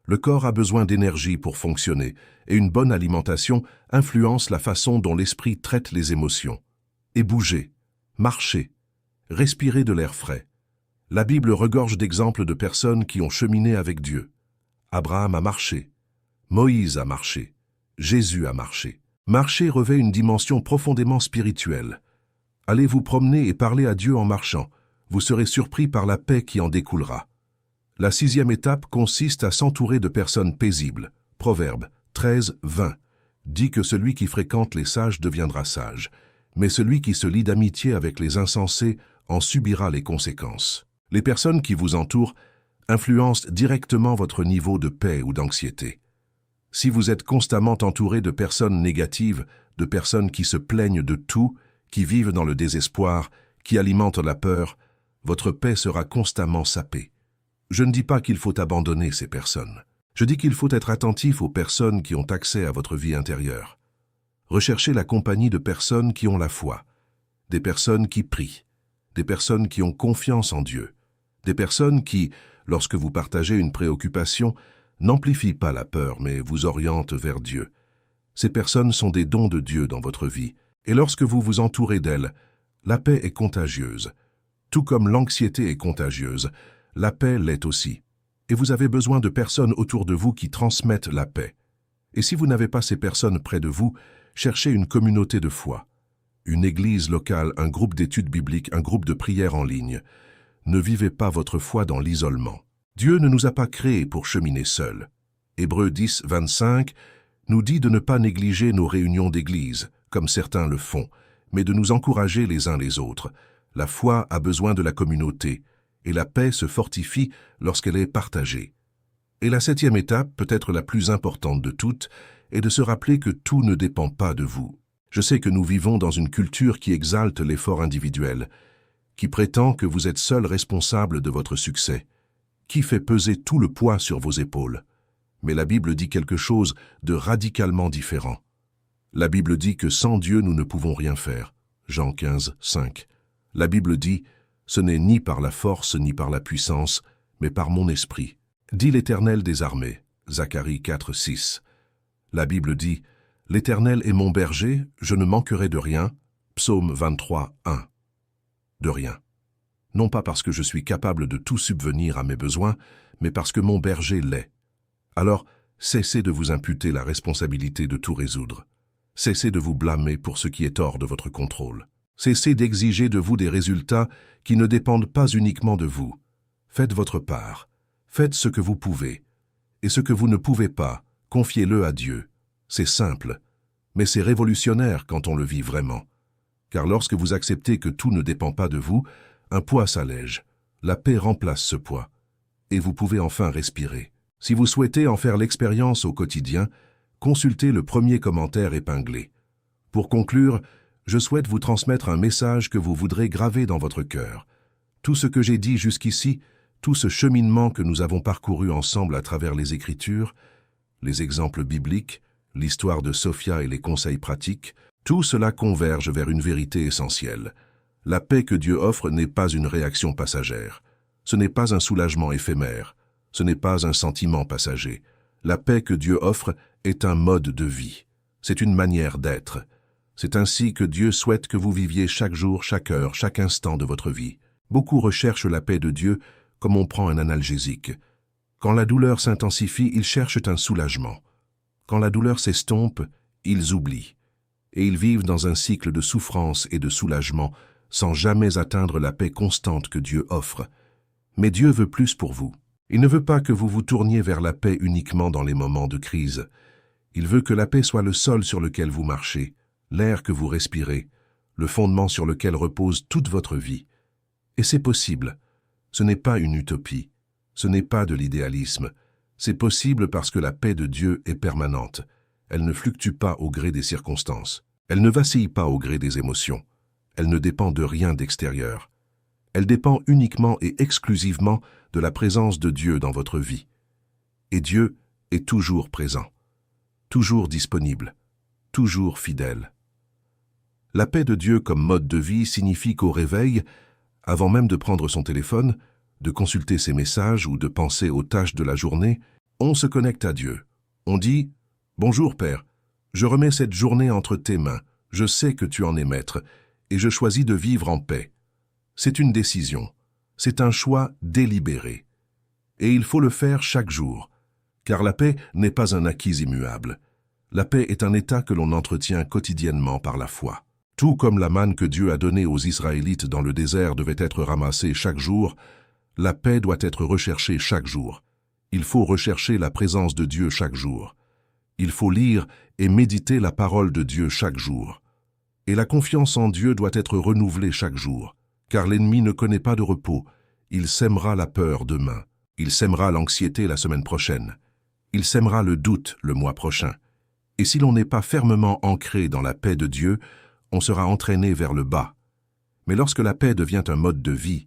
Le corps a besoin d'énergie pour fonctionner, et une bonne alimentation influence la façon dont l'esprit traite les émotions. Et bougez, marchez, respirez de l'air frais. La Bible regorge d'exemples de personnes qui ont cheminé avec Dieu. Abraham a marché, Moïse a marché, Jésus a marché. Marcher revêt une dimension profondément spirituelle. Allez vous promener et parler à Dieu en marchant. Vous serez surpris par la paix qui en découlera. La 6e étape consiste à s'entourer de personnes paisibles. Proverbe 13, 20 dit que celui qui fréquente les sages deviendra sage, mais celui qui se lie d'amitié avec les insensés en subira les conséquences. Les personnes qui vous entourent influencent directement votre niveau de paix ou d'anxiété. Si vous êtes constamment entouré de personnes négatives, de personnes qui se plaignent de tout, qui vivent dans le désespoir, qui alimentent la peur, votre paix sera constamment sapée. Je ne dis pas qu'il faut abandonner ces personnes. Je dis qu'il faut être attentif aux personnes qui ont accès à votre vie intérieure. Recherchez la compagnie de personnes qui ont la foi, des personnes qui prient, des personnes qui ont confiance en Dieu, des personnes qui, lorsque vous partagez une préoccupation, n'amplifient pas la peur mais vous orientent vers Dieu. Ces personnes sont des dons de Dieu dans votre vie, et lorsque vous vous entourez d'elles, la paix est contagieuse. Tout comme l'anxiété est contagieuse, la paix l'est aussi. Et vous avez besoin de personnes autour de vous qui transmettent la paix. Et si vous n'avez pas ces personnes près de vous, cherchez une communauté de foi, une église locale, un groupe d'études bibliques, un groupe de prière en ligne. Ne vivez pas votre foi dans l'isolement. Dieu ne nous a pas créés pour cheminer seuls. Hébreux 10, 25 nous dit de ne pas négliger nos réunions d'église, comme certains le font, mais de nous encourager les uns les autres. La foi a besoin de la communauté, et la paix se fortifie lorsqu'elle est partagée. Et la 7e étape, peut-être la plus importante de toutes, est de se rappeler que tout ne dépend pas de vous. Je sais que nous vivons dans une culture qui exalte l'effort individuel, qui prétend que vous êtes seul responsable de votre succès, qui fait peser tout le poids sur vos épaules. Mais la Bible dit quelque chose de radicalement différent. La Bible dit que sans Dieu nous ne pouvons rien faire. Jean 15, 5. La Bible dit « Ce n'est ni par la force ni par la puissance, mais par mon esprit », dit l'Éternel des armées. Zacharie 4, 6. La Bible dit « L'Éternel est mon berger, je ne manquerai de rien ». Psaume 23, 1. De rien. Non pas parce que je suis capable de tout subvenir à mes besoins, mais parce que mon berger l'est. Alors, cessez de vous imputer la responsabilité de tout résoudre. Cessez de vous blâmer pour ce qui est hors de votre contrôle. Cessez d'exiger de vous des résultats qui ne dépendent pas uniquement de vous. Faites votre part. Faites ce que vous pouvez. Et ce que vous ne pouvez pas, confiez-le à Dieu. C'est simple, mais c'est révolutionnaire quand on le vit vraiment. Car lorsque vous acceptez que tout ne dépend pas de vous, un poids s'allège. La paix remplace ce poids. Et vous pouvez enfin respirer. Si vous souhaitez en faire l'expérience au quotidien, consultez le premier commentaire épinglé. Pour conclure, je souhaite vous transmettre un message que vous voudrez graver dans votre cœur. Tout ce que j'ai dit jusqu'ici, tout ce cheminement que nous avons parcouru ensemble à travers les Écritures, les exemples bibliques, l'histoire de Sophia et les conseils pratiques, tout cela converge vers une vérité essentielle. La paix que Dieu offre n'est pas une réaction passagère. Ce n'est pas un soulagement éphémère. Ce n'est pas un sentiment passager. La paix que Dieu offre est un mode de vie. C'est une manière d'être. C'est ainsi que Dieu souhaite que vous viviez chaque jour, chaque heure, chaque instant de votre vie. Beaucoup recherchent la paix de Dieu comme on prend un analgésique. Quand la douleur s'intensifie, ils cherchent un soulagement. Quand la douleur s'estompe, ils oublient. Et ils vivent dans un cycle de souffrance et de soulagement sans jamais atteindre la paix constante que Dieu offre. Mais Dieu veut plus pour vous. Il ne veut pas que vous vous tourniez vers la paix uniquement dans les moments de crise. Il veut que la paix soit le sol sur lequel vous marchez, l'air que vous respirez, le fondement sur lequel repose toute votre vie. Et c'est possible. Ce n'est pas une utopie, ce n'est pas de l'idéalisme. C'est possible parce que la paix de Dieu est permanente. Elle ne fluctue pas au gré des circonstances. Elle ne vacille pas au gré des émotions. Elle ne dépend de rien d'extérieur. Elle dépend uniquement et exclusivement de la présence de Dieu dans votre vie. Et Dieu est toujours présent, toujours disponible, toujours fidèle. La paix de Dieu comme mode de vie signifie qu'au réveil, avant même de prendre son téléphone, de consulter ses messages ou de penser aux tâches de la journée, on se connecte à Dieu. On dit « Bonjour Père, je remets cette journée entre tes mains, je sais que tu en es maître, et je choisis de vivre en paix. » C'est une décision, c'est un choix délibéré. Et il faut le faire chaque jour, car la paix n'est pas un acquis immuable. La paix est un état que l'on entretient quotidiennement par la foi. Tout comme la manne que Dieu a donnée aux Israélites dans le désert devait être ramassée chaque jour, la paix doit être recherchée chaque jour. Il faut rechercher la présence de Dieu chaque jour. Il faut lire et méditer la parole de Dieu chaque jour. Et la confiance en Dieu doit être renouvelée chaque jour, car l'ennemi ne connaît pas de repos. Il sèmera la peur demain. Il sèmera l'anxiété la semaine prochaine. Il sèmera le doute le mois prochain. Et si l'on n'est pas fermement ancré dans la paix de Dieu, on sera entraîné vers le bas. Mais lorsque la paix devient un mode de vie,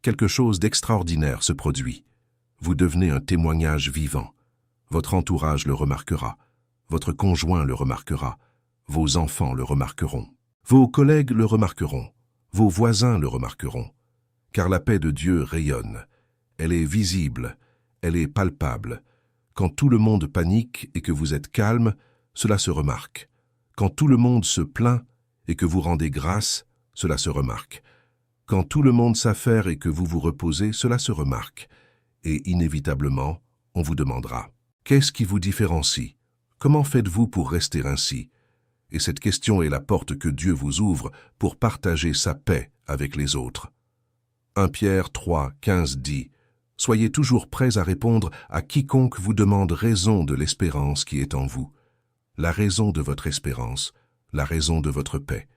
quelque chose d'extraordinaire se produit. Vous devenez un témoignage vivant. Votre entourage le remarquera. Votre conjoint le remarquera. Vos enfants le remarqueront. Vos collègues le remarqueront. Vos voisins le remarqueront. Car la paix de Dieu rayonne. Elle est visible. Elle est palpable. Quand tout le monde panique et que vous êtes calme, cela se remarque. Quand tout le monde se plaint et que vous rendez grâce, cela se remarque. Quand tout le monde s'affaire et que vous vous reposez, cela se remarque. Et inévitablement, on vous demandera « Qu'est-ce qui vous différencie? Comment faites-vous pour rester ainsi ?» Et cette question est la porte que Dieu vous ouvre pour partager sa paix avec les autres. 1 Pierre 3, 15 dit « Soyez toujours prêts à répondre à quiconque vous demande raison de l'espérance qui est en vous. La raison de votre espérance, la raison de votre paix,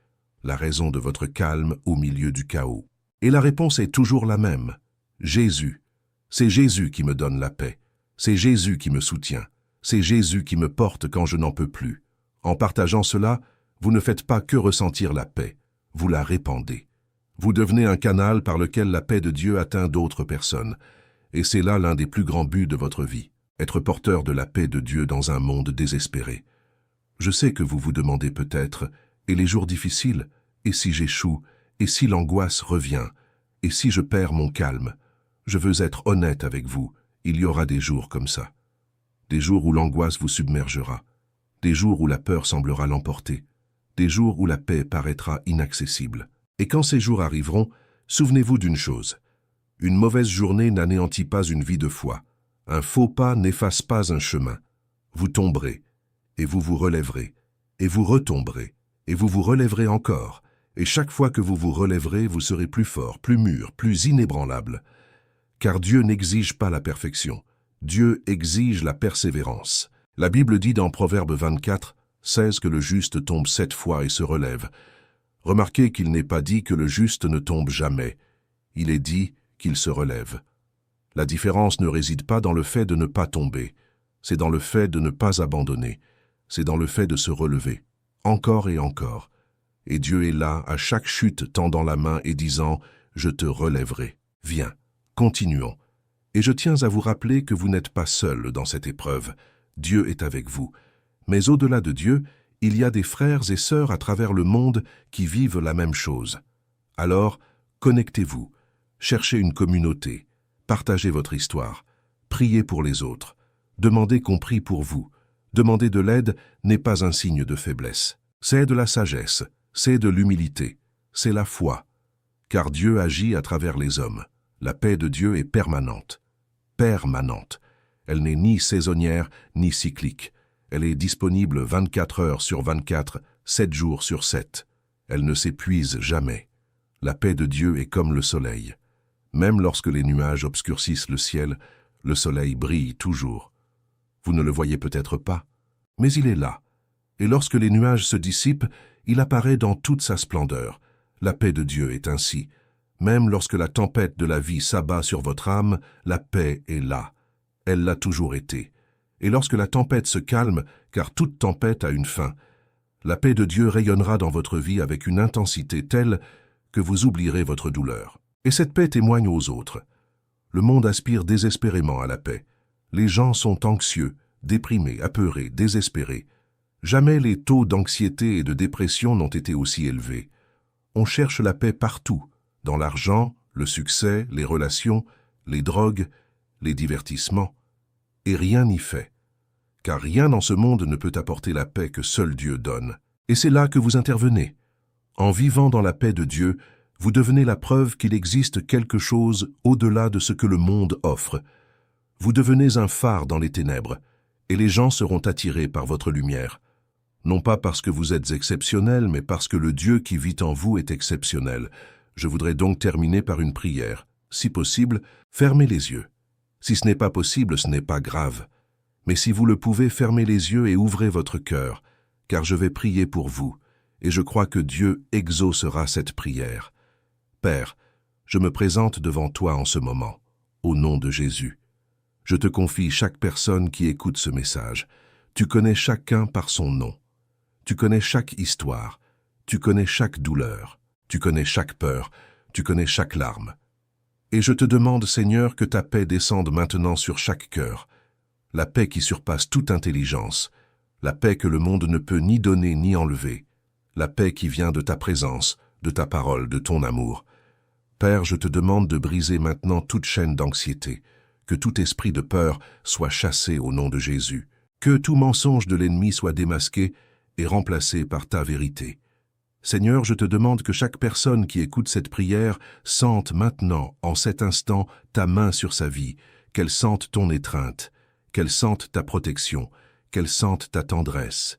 la raison de votre calme au milieu du chaos. » Et la réponse est toujours la même. Jésus. C'est Jésus qui me donne la paix. C'est Jésus qui me soutient. C'est Jésus qui me porte quand je n'en peux plus. En partageant cela, vous ne faites pas que ressentir la paix, vous la répandez. Vous devenez un canal par lequel la paix de Dieu atteint d'autres personnes. Et c'est là l'un des plus grands buts de votre vie, être porteur de la paix de Dieu dans un monde désespéré. Je sais que vous vous demandez peut-être, et les jours difficiles, et si j'échoue, et si l'angoisse revient, et si je perds mon calme. Je veux être honnête avec vous, il y aura des jours comme ça. Des jours où l'angoisse vous submergera, des jours où la peur semblera l'emporter, des jours où la paix paraîtra inaccessible. Et quand ces jours arriveront, souvenez-vous d'une chose. Une mauvaise journée n'anéantit pas une vie de foi. Un faux pas n'efface pas un chemin. Vous tomberez, et vous vous relèverez, et vous retomberez, et vous vous relèverez encore. Et chaque fois que vous vous relèverez, vous serez plus fort, plus mûr, plus inébranlable. Car Dieu n'exige pas la perfection. Dieu exige la persévérance. La Bible dit dans Proverbe 24, 16 que le juste tombe 7 fois et se relève. Remarquez qu'il n'est pas dit que le juste ne tombe jamais. Il est dit qu'il se relève. La différence ne réside pas dans le fait de ne pas tomber. C'est dans le fait de ne pas abandonner. C'est dans le fait de se relever. Encore et encore. Et Dieu est là, à chaque chute, tendant la main et disant « Je te relèverai. Viens, continuons. » Et je tiens à vous rappeler que vous n'êtes pas seul dans cette épreuve. Dieu est avec vous. Mais au-delà de Dieu, il y a des frères et sœurs à travers le monde qui vivent la même chose. Alors, connectez-vous, cherchez une communauté, partagez votre histoire, priez pour les autres, demandez qu'on prie pour vous. Demander de l'aide n'est pas un signe de faiblesse. C'est de la sagesse, c'est de l'humilité, c'est la foi. Car Dieu agit à travers les hommes. La paix de Dieu est permanente. Permanente. Elle n'est ni saisonnière ni cyclique. Elle est disponible 24 heures sur 24, 7 jours sur 7. Elle ne s'épuise jamais. La paix de Dieu est comme le soleil. Même lorsque les nuages obscurcissent le ciel, le soleil brille toujours. Vous ne le voyez peut-être pas, mais il est là. Et lorsque les nuages se dissipent, il apparaît dans toute sa splendeur. La paix de Dieu est ainsi. Même lorsque la tempête de la vie s'abat sur votre âme, la paix est là. Elle l'a toujours été. Et lorsque la tempête se calme, car toute tempête a une fin, la paix de Dieu rayonnera dans votre vie avec une intensité telle que vous oublierez votre douleur. Et cette paix témoigne aux autres. Le monde aspire désespérément à la paix. Les gens sont anxieux, déprimés, apeurés, désespérés. Jamais les taux d'anxiété et de dépression n'ont été aussi élevés. On cherche la paix partout, dans l'argent, le succès, les relations, les drogues, les divertissements. Et rien n'y fait. Car rien dans ce monde ne peut apporter la paix que seul Dieu donne. Et c'est là que vous intervenez. En vivant dans la paix de Dieu, vous devenez la preuve qu'il existe quelque chose au-delà de ce que le monde offre. Vous devenez un phare dans les ténèbres, et les gens seront attirés par votre lumière. Non pas parce que vous êtes exceptionnel, mais parce que le Dieu qui vit en vous est exceptionnel. Je voudrais donc terminer par une prière. Si possible, fermez les yeux. Si ce n'est pas possible, ce n'est pas grave. Mais si vous le pouvez, fermez les yeux et ouvrez votre cœur, car je vais prier pour vous, et je crois que Dieu exaucera cette prière. Père, je me présente devant toi en ce moment, au nom de Jésus. Je te confie chaque personne qui écoute ce message. Tu connais chacun par son nom. Tu connais chaque histoire. Tu connais chaque douleur. Tu connais chaque peur. Tu connais chaque larme. Et je te demande, Seigneur, que ta paix descende maintenant sur chaque cœur. La paix qui surpasse toute intelligence. La paix que le monde ne peut ni donner ni enlever. La paix qui vient de ta présence, de ta parole, de ton amour. Père, je te demande de briser maintenant toute chaîne d'anxiété, que tout esprit de peur soit chassé au nom de Jésus, que tout mensonge de l'ennemi soit démasqué et remplacé par ta vérité. Seigneur, je te demande que chaque personne qui écoute cette prière sente maintenant, en cet instant, ta main sur sa vie, qu'elle sente ton étreinte, qu'elle sente ta protection, qu'elle sente ta tendresse,